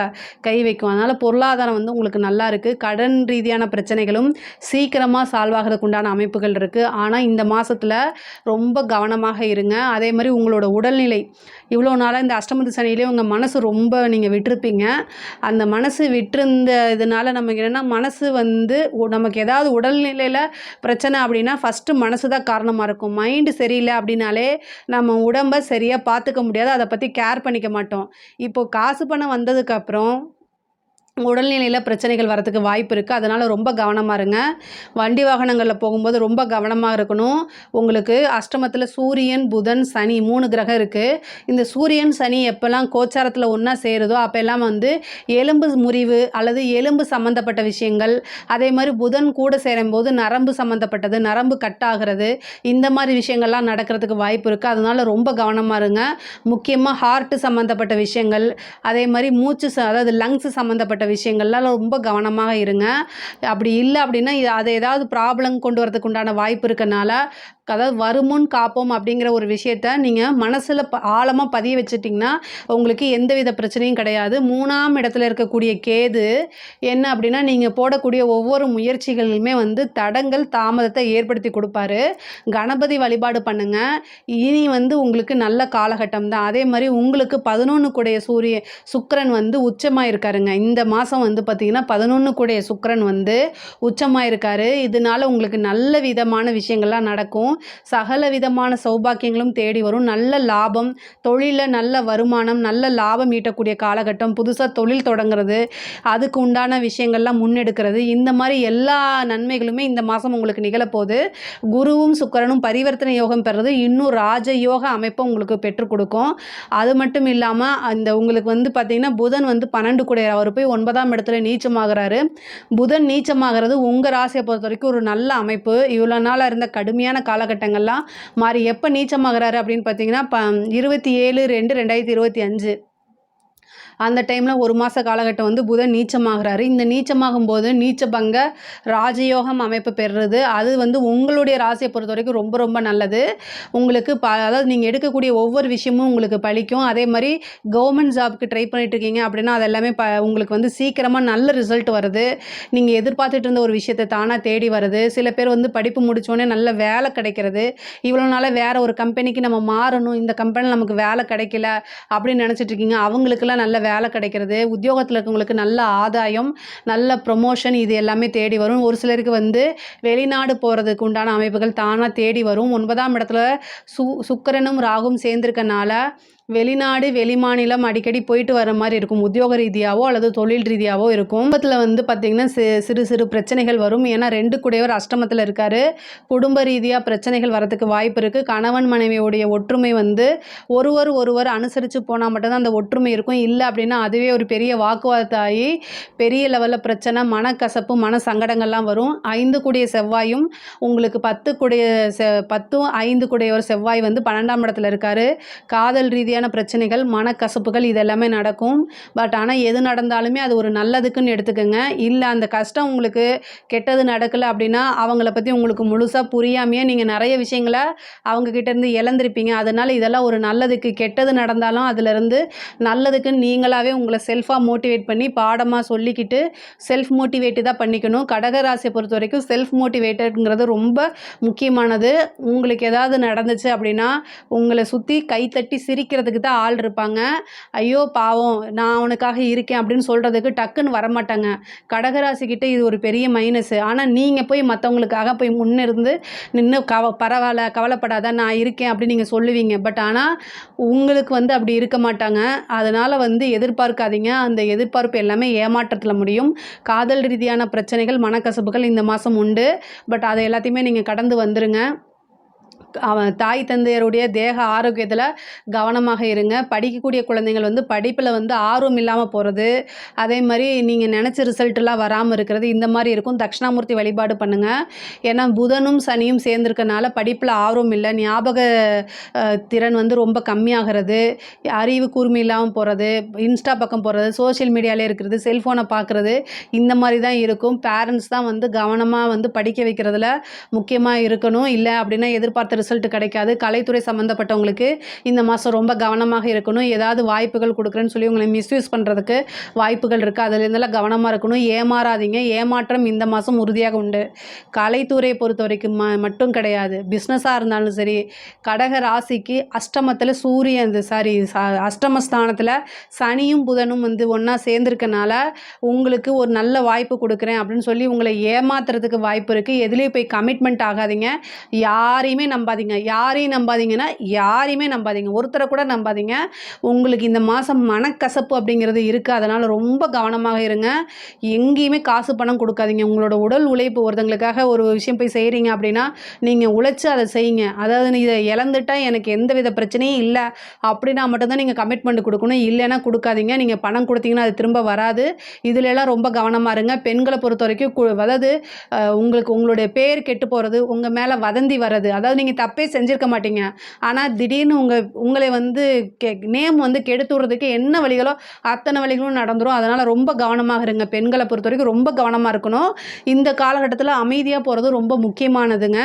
கை வைக்கும். அதனால் பொருளாதாரம் வந்து உங்களுக்கு நல்லா இருக்குது. கடன் ரீதியான பிரச்சனைகளும் சீக்கிரமாக சால்வ் ஆகிறதுக்கு உண்டான அமைப்புகள் இருக்குது. ஆனால் இந்த மாதத்தில் ரொம்ப கவனமாக இருங்க. அதே மாதிரி உங்களோட உடல்நிலை இவ்வளோ நாளாக இந்த அஷ்டமத்து சனியிலே உங்கள் மனசு ரொம்ப நீங்கள் விட்டுருப்பீங்க. அந்த மனசு விட்டிருந்த இதனால் நமக்கு என்னென்னா மனசு வந்து நமக்கு ஏதாவது உடல்நிலையில் பிரச்சனை அப்படின்னா ஃபஸ்ட்டு மனசு தான் காரணமாக இருக்கும். மைண்டு சரியில்லை அப்படின்னாலே நம்ம உடம்பை சரியாக பார்த்துக்க முடியாது, அதை பற்றி கேர் பண்ணிக்க மாட்டோம். இப்போது காசு பணம் வந்ததுக்கப்புறம் உடல்நிலையில் பிரச்சனைகள் வரத்துக்கு வாய்ப்பு இருக்குது. அதனால் ரொம்ப கவனமாக இருங்க. வண்டி வாகனங்களில் போகும்போது ரொம்ப கவனமாக இருக்கணும். உங்களுக்கு அஷ்டமத்தில் சூரியன், புதன், சனி 3 கிரகம் இருக்குது. இந்த சூரியன், சனி எப்போல்லாம் கோச்சாரத்தில் ஒன்றா சேருதோ அப்போல்லாம் வந்து எலும்பு முறிவு அல்லது எலும்பு சம்மந்தப்பட்ட விஷயங்கள், அதே மாதிரி புதன் கூட சேரும்போது நரம்பு சம்மந்தப்பட்டது, நரம்பு கட் ஆகிறது, இந்த மாதிரி விஷயங்கள்லாம் நடக்கிறதுக்கு வாய்ப்பு இருக்குது. அதனால் ரொம்ப கவனமாக இருங்க. முக்கியமாக ஹார்ட்டு சம்மந்தப்பட்ட விஷயங்கள், அதே மாதிரி மூச்சு அதாவது லங்ஸு சம்மந்தப்பட்ட விஷயங்கள்லாம் ரொம்ப கவனமாக இருங்க. அப்படி இல்லை அப்படின்னா அது ஏதாவது ப்ராப்ளம் கொண்டு வரதுக்கு உண்டான வாய்ப்பு இருக்கனால அதாவது வருமுன் காப்போம் அப்படிங்கிற ஒரு விஷயத்த நீங்கள் மனசில் ஆழமாக பதிய வச்சுட்டிங்கன்னா உங்களுக்கு எந்தவித பிரச்சனையும் கிடையாது. 3ஆம் இடத்துல இருக்கக்கூடிய கேது என்ன அப்படின்னா நீங்கள் போடக்கூடிய ஒவ்வொரு முயற்சிகளுமே வந்து தடங்கள், தாமதத்தை ஏற்படுத்தி கொடுப்பாரு. கணபதி வழிபாடு பண்ணுங்க. இனி வந்து உங்களுக்கு நல்ல காலகட்டம் தான். அதே மாதிரி உங்களுக்கு 11 கூடைய சுக்கிரன் வந்து உச்சமாக இருக்காருங்க. இந்த மாதம் வந்து பார்த்திங்கன்னா 11 கூடைய சுக்கிரன் வந்து உச்சமாக இருக்காரு. இதனால உங்களுக்கு நல்ல விதமான விஷயங்கள்லாம் நடக்கும். சகல விதமான சௌபாக்கியங்களும் தேடி வரும். நல்ல லாபம், தொழிலில் நல்ல வருமானம், நல்ல லாபம் ஈட்டக்கூடிய காலகட்டம், புதுசாக தொழில் தொடங்குறது, அதுக்கு உண்டான விஷயங்கள்லாம் முன்னெடுக்கிறது, இந்த மாதிரி எல்லா நன்மைகளுமே இந்த மாதம் உங்களுக்கு நிகழப்போகுது. குருவும் சுக்கிரனும் பரிவர்த்தனை யோகம் பெறுறது இன்னும் ராஜயோக அமைப்பை உங்களுக்கு பெற்றுக் கொடுக்கும். அது மட்டும் இல்லாமல் அந்த உங்களுக்கு வந்து பார்த்திங்கன்னா புதன் வந்து 12 கூடைய அவர் போய் 9ஆம் இடத்துல நீச்சமாகிறாரு. புதன் நீச்சமாகிறது உங்கள் ராசியை பொறுத்த வரைக்கும் ஒரு நல்ல அமைப்பு. இவ்வளோ நாளாக இருந்த கடுமையான காலகட்டங்கள்லாம் மாறி எப்போ நீச்சமாகிறாரு அப்படின்னு பார்த்தீங்கன்னா 27/2/2025 அந்த டைமில் 1 மாத காலகட்டம் வந்து புதன் நீச்சமாகிறாரு. இந்த நீச்சமாகும்போது நீச்சபங்க ராஜயோகம் அமைப்பு பெறுறது அது வந்து உங்களுடைய ராசியை பொறுத்த வரைக்கும் ரொம்ப ரொம்ப நல்லது. உங்களுக்கு அதாவது நீங்கள் எடுக்கக்கூடிய ஒவ்வொரு விஷயமும் உங்களுக்கு பலிக்கும். அதே மாதிரி கவர்மெண்ட் ஜாப்க்கு ட்ரை பண்ணிட்டு இருக்கீங்க அப்படின்னா அது எல்லாமே உங்களுக்கு வந்து சீக்கிரமாக நல்ல ரிசல்ட் வருது. நீங்கள் எதிர்பார்த்துட்டு இருந்த ஒரு விஷயத்தை தானாக தேடி வருது. சில பேர் வந்து படிப்பு முடித்தோடனே நல்ல வேலை கிடைக்கிறது. இவ்வளோ நாளாக வேறு ஒரு கம்பெனிக்கு நம்ம மாறணும், இந்த கம்பெனியில் நமக்கு வேலை கிடைக்கல அப்படின்னு நினச்சிட்டு இருக்கீங்க, அவங்களுக்கெல்லாம் நல்ல வேலை கிடைக்கிறது. உத்தியோகத்தில் இருக்கவங்களுக்கு நல்ல ஆதாயம், நல்ல ப்ரொமோஷன், இது எல்லாமே தேடி வரும். ஒரு சிலருக்கு வந்து வெளிநாடு போகிறதுக்கு உண்டான அமைப்புகள் தானாக தேடி வரும். 9ஆம் இடத்துல சுக்கிரனும் ராகும் சேர்ந்திருக்கனால வெளிநாடு, வெளிமாநிலம் அடிக்கடி போயிட்டு வர மாதிரி இருக்கும். உத்தியோக ரீதியாவோ அல்லது தொழில் ரீதியாவோ இருக்கும். குடும்பத்தில் வந்து பார்த்திங்கன்னா சிறு சிறு பிரச்சனைகள் வரும். ஏன்னா 2 கூடையவர் அஷ்டமத்தில் இருக்கார். குடும்ப ரீதியாக பிரச்சனைகள் வரதுக்கு வாய்ப்பு இருக்குது. கணவன் மனைவியோடைய ஒற்றுமை வந்து ஒருவர் அனுசரித்து போனால் மட்டும்தான் அந்த ஒற்றுமை இருக்கும். இல்லை அப்படின்னா அதுவே ஒரு பெரிய வாக்குவாதத்தாகி பெரிய லெவலில் பிரச்சனை, மனக்கசப்பு, மன சங்கடங்கள்லாம் வரும். 5 கூடிய செவ்வாயும் உங்களுக்கு 10 கூடிய 10 5 கூடையவர் செவ்வாய் வந்து 12ஆம் இடத்துல இருக்கார். காதல் ரீதியாக ரீதியான பிரச்சனைகள், மனக்கசப்புகள் இது எல்லாமே நடக்கும். பட் ஆனால் எது நடந்தாலுமே அது ஒரு நல்லதுக்குன்னு எடுத்துக்கங்க. இல்லை அந்த கஷ்டம் உங்களுக்கு கெட்டது நடக்கலை அப்படின்னா அவங்கள பற்றி உங்களுக்கு முழுசாக புரியாமையே நீங்கள் நிறைய விஷயங்களை அவங்கக்கிட்டேருந்து இழந்திருப்பீங்க. அதனால் இதெல்லாம் ஒரு நல்லதுக்கு, கெட்டது நடந்தாலும் அதிலேருந்து நல்லதுக்குன்னு நீங்களாகவே உங்களை செல்ஃபாக மோட்டிவேட் பண்ணி பாடமாக சொல்லிக்கிட்டு செல்ஃப் மோட்டிவேட்டு தான் பண்ணிக்கணும். கடகராசியை பொறுத்த வரைக்கும் செல்ஃப் மோட்டிவேட்டட்ங்கிறது ரொம்ப முக்கியமானது. உங்களுக்கு ஏதாவது நடந்துச்சு அப்படின்னா உங்களை சுற்றி கைத்தட்டி சிரிக்கிறதுக்கு தான் ஆள் இருப்பாங்க. ஐயோ பாவம் நான் அவனுக்காக இருக்கேன் அப்படின்னு சொல்கிறதுக்கு டக்குன்னு வரமாட்டாங்க. கடகராசிக்கிட்ட இது ஒரு பெரிய மைனஸு. ஆனால் நீங்கள் போய் மற்றவங்களுக்காக போய் முன்னிருந்து நின்று பரவாயில்ல கவலைப்படாத நான் இருக்கேன் அப்படின்னு நீங்கள் சொல்லுவீங்க. பட் ஆனால் உங்களுக்கு அப்படி இருக்க மாட்டாங்க. அதனால் எதிர்பார்க்காதீங்க. அந்த எதிர்பார்ப்பு எல்லாமே ஏமாற்றத்தில் முடியும். காதல் ரீதியான பிரச்சனைகள், மனக்கசப்புகள் இந்த மாதம் உண்டு. பட் அதை எல்லாத்தையுமே நீங்கள் கடந்து வந்துருங்க. அவன் தாய் தந்தையருடைய தேக ஆரோக்கியத்தில் கவனமாக இருங்க. படிக்கக்கூடிய குழந்தைகள் படிப்பில் ஆர்வம் இல்லாமல் போகிறது, அதே மாதிரி நீங்கள் நினச்ச ரிசல்ட்டெல்லாம் வராமல் இருக்கிறது, இந்த மாதிரி இருக்கும். தட்சிணாமூர்த்தி வழிபாடு பண்ணுங்கள். ஏன்னா புதனும் சனியும் சேர்ந்துருக்கனால படிப்பில் ஆர்வம் இல்லை, ஞாபக திறன் ரொம்ப கம்மியாகிறது, அறிவு கூர்மை இல்லாமல் போகிறது, இன்ஸ்டா பக்கம் போகிறது, சோஷியல் மீடியாவிலே இருக்கிறது, செல்ஃபோனை பார்க்குறது, இந்த மாதிரி தான் இருக்கும். பேரண்ட்ஸ் தான் கவனமாக படிக்க வைக்கிறதுல முக்கியமாக இருக்கணும். இல்லை அப்படின்னா எதிர்பார்த்த ரிசல்ட் கிடைக்காது. கலைத்துறை சம்மந்தப்பட்டவங்களுக்கு இந்த மாதம் ரொம்ப கவனமாக இருக்கணும். ஏதாவது வாய்ப்புகள் கொடுக்குறேன்னு சொல்லி உங்களை மிஸ்யூஸ் பண்ணுறதுக்கு வாய்ப்புகள் இருக்குது. அதுலேருந்தெல்லாம் கவனமாக இருக்கணும். ஏமாறாதீங்க. ஏமாற்றம் இந்த மாதம் உறுதியாக உண்டு. கலைத்துறையை பொறுத்த வரைக்கும் மட்டும் கிடையாது, பிஸ்னஸாக இருந்தாலும் சரி. கடக ராசிக்கு அஷ்டமத்தில் சூரியன் அஷ்டமஸ்தானத்தில் சனியும் புதனும் ஒன்றா சேர்ந்துருக்கனால உங்களுக்கு ஒரு நல்ல வாய்ப்பு கொடுக்குறேன் அப்படின்னு சொல்லி உங்களை ஏமாத்துறதுக்கு வாய்ப்பு இருக்குது. எதுலேயும் போய் கமிட்மெண்ட் ஆகாதீங்க. யாரையுமே நம்பாதீங்க. ஒருத்தரை கூட நம்பாதீங்க. உங்களுக்கு இந்த மாதம் மனக்கசப்பு அப்படிங்கிறது இருக்குது. அதனால் ரொம்ப கவனமாக இருங்க. எங்கேயுமே காசு பணம் கொடுக்காதீங்க. உங்களோட உடல் உழைப்பு, ஒருத்தங்களுக்காக ஒரு விஷயம் போய் செய்கிறீங்க அப்படின்னா நீங்கள் உழைச்சி அதை செய்யுங்க. அதாவது இதை இழந்துட்டால் எனக்கு எந்த வித பிரச்சனையும் இல்லை அப்படின்னா மட்டும்தான் நீங்கள் கமிட்மெண்ட் கொடுக்கணும். இல்லைன்னா கொடுக்காதீங்க. நீங்கள் பணம் கொடுத்தீங்கன்னா அது திரும்ப வராது. இதிலெல்லாம் ரொம்ப கவனமாக இருங்க. பெண்களை பொறுத்த வரைக்கும் அதாவது உங்களுடைய பேர் கெட்டு போகிறது, உங்கள் மேலே வதந்தி வர்றது, அதாவது நீங்கள் தப்பே செஞ்சுருக்க மாட்டீங்க, ஆனால் திடீர்னு உங்களை நேம் கெடுத்துறதுக்கு என்ன வழிகளோ அத்தனை வழிகளும் நடந்துடும். அதனால் ரொம்ப கவனமாக இருங்க. பெண்களை பொறுத்த வரைக்கும் ரொம்ப கவனமாக இருக்கணும். இந்த காலகட்டத்தில் அமைதியாக போகிறது ரொம்ப முக்கியமானதுங்க.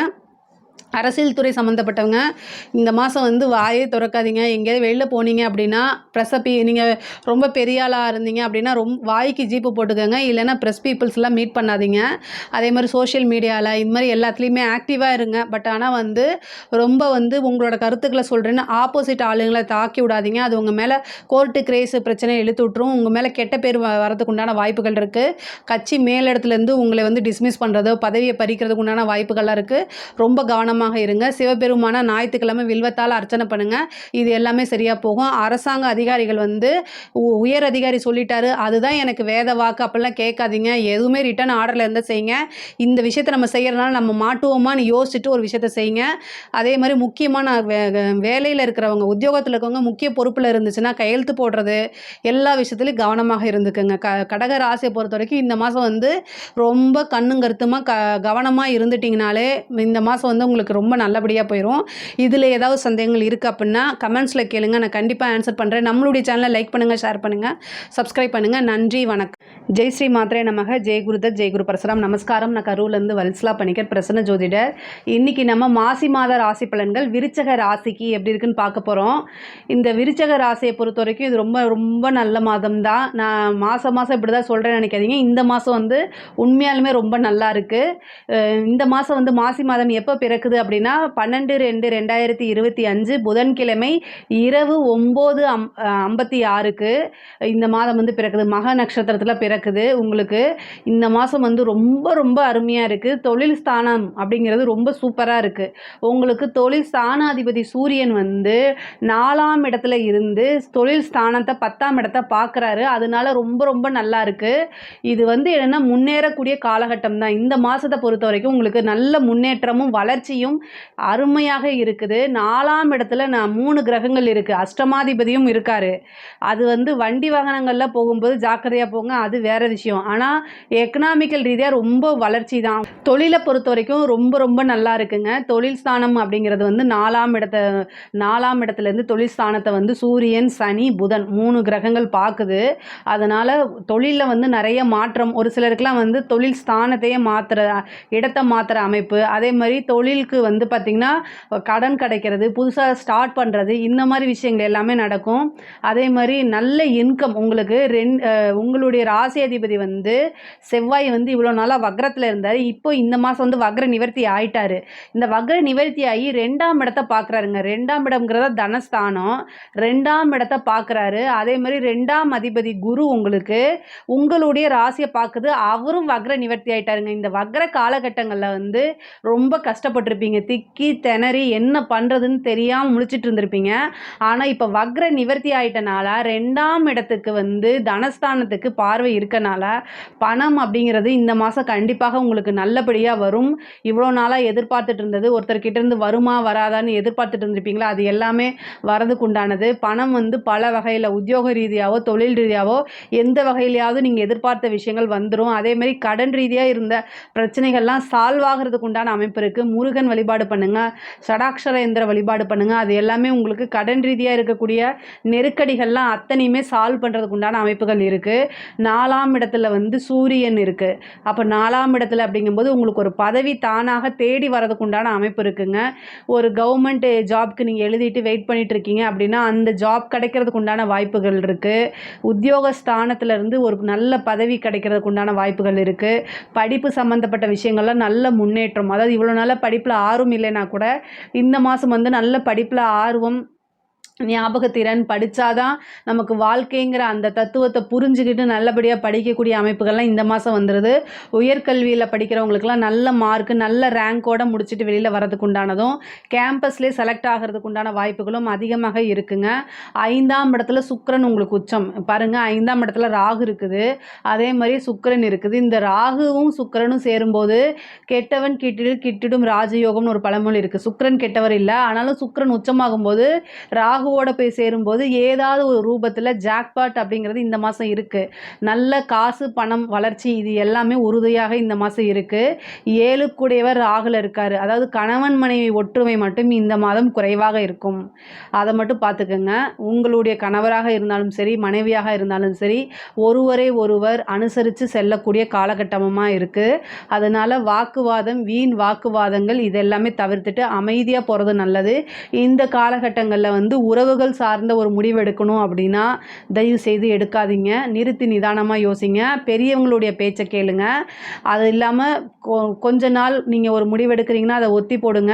அரசியல் துறை சம்மந்தப்பட்டவங்க இந்த மாதம் வாயே திறக்காதீங்க. எங்கேயாவது வெளியில் போனீங்க அப்படின்னா நீங்கள் ரொம்ப பெரிய ஆளாக இருந்தீங்க அப்படின்னா வாய்க்கு ஜீப்பு போட்டுக்கோங்க. இல்லைன்னா ப்ரெஸ் பீப்புள்ஸ்லாம் மீட் பண்ணாதீங்க. அதே மாதிரி சோஷியல் மீடியாவில் இந்த மாதிரி எல்லாத்துலேயுமே ஆக்டிவாக இருங்க. பட் ஆனால் ரொம்ப உங்களோட கருத்துக்களை சொல்கிறேன்னு ஆப்போசிட் ஆளுங்களை தாக்கி விடாதீங்க. அது உங்கள் மேலே கோர்ட்டு கேஸு பிரச்சனை இழுத்து விட்டுரும். உங்கள் மேலே கெட்ட பேர் வரதுக்கு உண்டான வாய்ப்புகள் இருக்குது. கட்சி மேலிடத்துலேருந்து உங்களை டிஸ்மிஸ் பண்ணுறதோ பதவியை பறிக்கிறதுக்கு உண்டான வாய்ப்புகள்லாம் இருக்குது. ரொம்ப கவனமாக இருங்க. சிவபெருமான ஞாயிற்றுக்கிழமை வில்வத்தால் அர்ச்சனை பண்ணுங்க. இது எல்லாமே சரியா போகும். அரசாங்க அதிகாரிகள் உயர் அதிகாரி சொல்லிட்டாரு அதுதான் எனக்கு வேத வாக்கு அப்படிலாம் கேட்காதீங்க. எதுவுமே ரிட்டன் ஆர்டரில் இருந்தால் செய்யுங்க. இந்த விஷயத்தை நம்ம செய்யறதுனால நம்ம மாட்டுவோமான்னு யோசிச்சுட்டு ஒரு விஷயத்தை செய்யுங்க. அதே மாதிரி முக்கியமான வேலையில் இருக்கிறவங்க, உத்தியோகத்தில் இருக்கவங்க முக்கிய பொறுப்பில் இருந்துச்சுன்னா கையெழுத்து போடுறது எல்லா விஷயத்துலையும் கவனமாக இருந்துக்குங்க. கடக ராசியை பொறுத்த வரைக்கும் இந்த மாதம் ரொம்ப கண்ணும் கருத்துமாக கவனமாக இருந்துட்டிங்கனாலே இந்த மாதம் உங்களுக்கு ரொம்ப நல்லபடியாக போயிடும். இதில் ஏதாவது சந்தேகங்கள் இருக்குது அப்படின்னா கமெண்ட்ஸில் கேளுங்க. நான் கண்டிப்பாக ஆன்சர் பண்ணுறேன். நம்மளுடைய சேனலை லைக் பண்ணுங்கள், ஷேர் பண்ணுங்கள், சப்ஸ்கிரைப் பண்ணுங்கள். நன்றி, வணக்கம். ஜெய் ஸ்ரீ மாத்ரே நமக. ஜெய் குருதத், ஜெய் குரு பரசுராம். நமஸ்காரம். நான் கரூர்லேருந்து வல்சலா பணிக்கர், பிரசன்ன ஜோதிடர். இன்றைக்கி நம்ம மாசி மாத ராசி பலன்கள் விருச்சக ராசிக்கு எப்படி இருக்குன்னு பார்க்க போகிறோம். இந்த விருச்சக ராசியை பொறுத்த வரைக்கும் இது ரொம்ப ரொம்ப நல்ல மாதம் தான். நான் மாதம் இப்படி தான் சொல்கிறேன்னு நினைக்காதீங்க. இந்த மாதம் உண்மையாலுமே ரொம்ப நல்லா இருக்குது. இந்த மாதம் மாசி மாதம் எப்போ பிறக்குது அப்படின்னா 12/2/2025 புதன்கிழமை இரவு 9:56க்கு இந்த மாதம் பிறக்குது. மக நட்சத்திரத்தில் பிறக்குது. உங்களுக்கு இந்த மாதம் ரொம்ப ரொம்ப அருமையாக இருக்குது. தொழில் ஸ்தானம் அப்படிங்கிறது ரொம்ப சூப்பராக இருக்குது. உங்களுக்கு தொழில் ஸ்தானாதிபதி சூரியன் 4ஆம் இடத்துல இருந்து தொழில் ஸ்தானத்தை 10ஆம் இடத்தை பார்க்குறாரு. அதனால ரொம்ப ரொம்ப நல்லா இருக்குது. இது என்னென்னா முன்னேறக்கூடிய காலகட்டம் தான். இந்த மாதத்தை பொறுத்த வரைக்கும் உங்களுக்கு நல்ல முன்னேற்றமும் வளர்ச்சியும் அருமையாக இருக்குது. 4ஆம் இடத்துல 3 கிரகங்கள் இருக்குது. அஷ்டமாதிபதியும் இருக்கார். அது வண்டி வாகனங்களில் போகும்போது ஜாக்கிரதையாக போங்க. அது வேறு விஷயம். ஆனால் எக்கனாமிக்கல் ரீதியாக ரொம்ப வளர்ச்சி தான். தொழிலை பொறுத்த வரைக்கும் ரொம்ப ரொம்ப நல்லா இருக்குங்க. தொழில் ஸ்தானம் அப்படிங்கிறது வந்து 4ஆம் இடத்துலேருந்து தொழில் ஸ்தானத்தை வந்து சூரியன், சனி, புதன் 3 கிரகங்கள் பார்க்குது. அதனால் தொழிலில் வந்து நிறைய மாற்றம். ஒரு சிலருக்குலாம் வந்து தொழில் ஸ்தானத்தையே இடத்தை மாற்றுற அமைப்பு. அதே மாதிரி தொழிலுக்கு வந்து பார்த்திங்கன்னா கடன் கிடைக்கிறது, புதுசாக ஸ்டார்ட் பண்ணுறது, இந்த மாதிரி விஷயங்கள் எல்லாமே நடக்கும். அதே மாதிரி நல்ல இன்கம் உங்களுக்கு உங்களுடைய ராசி அதிபதி வந்து செவ்வாய் வந்து இவ்வளோ நாளாக வக்ரத்தில் இருந்தார். இப்போ இந்த மாதம் வந்து வக்ர நிவர்த்தி ஆயிட்டாரு. இந்த வக்ர நிவர்த்தி ஆகி 2ஆம் இடத்தை பார்க்குறாருங்க. 2ஆம் இடம்ங்கிறத தனஸ்தானம். 2ஆம் இடத்தை பார்க்குறாரு. அதே மாதிரி 2ஆம் அதிபதி குரு உங்களுடைய ராசியை பார்க்குது. அவரும் வக்ர நிவர்த்தி ஆயிட்டாருங்க. இந்த வக்ர காலகட்டங்களில் வந்து ரொம்ப கஷ்டப்பட்டிருப்பீங்க. திக்கி திணறி என்ன பண்ணுறதுன்னு தெரியாமல் முழிச்சிட்டு இருந்திருப்பீங்க. ஆனால் இப்போ வக்ர நிவர்த்தி ஆயிட்டனால 2ஆம் இடத்துக்கு வந்து தனஸ்தானத்துக்கு பார்வை இருக்கனால பணம் அப்படிங்கிறது இந்த மாதம் கண்டிப்பாக உங்களுக்கு நல்லபடியாக வரும். இவ்வளோ நாளாக எதிர்பார்த்துட்டு இருந்தது, ஒருத்தர்கிட்ட இருந்து வருமா வராதான்னு எதிர்பார்த்துட்டு இருந்திருப்பீங்களா, அது எல்லாமே வரதுக்கு உண்டானது. பணம் வந்து பல வகையில் உத்தியோக ரீதியாவோ தொழில் ரீதியாவோ எந்த வகையிலையாவது நீங்கள் எதிர்பார்த்த விஷயங்கள் வந்துடும். அதேமாதிரி கடன் ரீதியாக இருந்த பிரச்சனைகள்லாம் சால்வ் ஆகிறதுக்கு உண்டான அமைப்பு இருக்குது. முருகன் வழிபாடு பண்ணுங்கள், ஷடாக்ஷர எந்திர வழிபாடு பண்ணுங்கள். அது எல்லாமே உங்களுக்கு கடன் ரீதியாக இருக்கக்கூடிய நெருக்கடிகள்லாம் அத்தனையுமே சால்வ் பண்ணுறதுக்கு உண்டான அமைப்புகள் இருக்குது. 4ஆம் இடத்துல வந்து சூரியன் இருக்குது. அப்போ 4ஆம் இடத்துல அப்படிங்கும்போது உங்களுக்கு ஒரு பதவி தானாக தேடி வரதுக்கு உண்டான அமைப்பு இருக்குங்க. ஒரு கவர்மெண்ட் ஜாப்க்கு நீங்கள் எழுதிட்டு வெயிட் பண்ணிட்டு இருக்கீங்க அப்படின்னா அந்த ஜாப் கிடைக்கிறதுக்கு உண்டான வாய்ப்புகள் இருக்குது. உத்தியோக ஸ்தானத்திலேருந்து ஒரு நல்ல பதவி கிடைக்கிறதுக்கு உண்டான வாய்ப்புகள் இருக்குது. படிப்பு சம்மந்தப்பட்ட விஷயங்கள்லாம் நல்ல முன்னேற்றம். அதாவது இவ்வளோ நாளாக படிப்பில் ஆர்வம் இல்லைன்னா கூட இந்த மாதம் வந்து நல்ல படிப்பில் ஆர்வம், ஞாபகத்திறன், படித்தாதான் நமக்கு வாழ்க்கைங்கிற அந்த தத்துவத்தை புரிஞ்சுக்கிட்டு நல்லபடியாக படிக்கக்கூடிய அமைப்புகள்லாம் இந்த மாதம் வந்துடுது. உயர்கல்வியில் படிக்கிறவங்களுக்குலாம் நல்ல மார்க்கு, நல்ல ரேங்கோடு முடிச்சுட்டு வெளியில் வரதுக்கு உண்டானதும் கேம்பஸ்லேயே செலக்ட் ஆகிறதுக்கு உண்டான வாய்ப்புகளும் அதிகமாக இருக்குங்க. 5ஆம் இடத்துல சுக்கிரன் உங்களுக்கு உச்சம் பாருங்கள். 5ஆம் இடத்துல ராகு இருக்குது, அதே மாதிரி சுக்கிரன் இருக்குது. இந்த ராகுவும் சுக்கிரனும் சேரும்போது கெட்டவன் கிட்டிடும் ராஜயோகம்னு ஒரு பழமொழி இருக்குது. சுக்கிரன் கெட்டவர் இல்லை, ஆனாலும் சுக்கிரன் உச்சமாகும்போது ராகு போய் சேரும்போது ஏதாவது ஒரு ரூபத்தில் ஜாக்பாட் அப்படிங்கிறது இந்த மாதம் இருக்குது. நல்ல காசு, பணம், வளர்ச்சி இது எல்லாமே உறுதியாக இந்த மாதம் இருக்குது. 7க்குடையவர் ராகுல இருக்கார். அதாவது கணவன் மனைவி ஒற்றுமை மட்டும் இந்த மாதம் குறைவாக இருக்கும். அதை மட்டும் பார்த்துக்கோங்க. உங்களுடைய கணவராக இருந்தாலும் சரி, மனைவியாக இருந்தாலும் சரி, ஒருவரை ஒருவர் அனுசரித்து செல்லக்கூடிய காலகட்டமாக இருக்குது. அதனால் வாக்குவாதம், வீண் வாக்குவாதங்கள் இதெல்லாமே தவிர்த்துட்டு அமைதியாக போகிறது நல்லது. இந்த காலகட்டங்களில் வந்து உறவுகள் சார்ந்த ஒரு முடிவு எடுக்கணும் அப்படின்னா தயவு செய்து எடுக்காதீங்க. நிறுத்தி நிதானமாக யோசிங்க. பெரியவங்களுடைய பேச்சை கேளுங்க. அது இல்லாமல் கொஞ்ச நாள் நீங்கள் ஒரு முடிவு எடுக்கிறீங்கன்னா அதை ஒத்தி போடுங்க,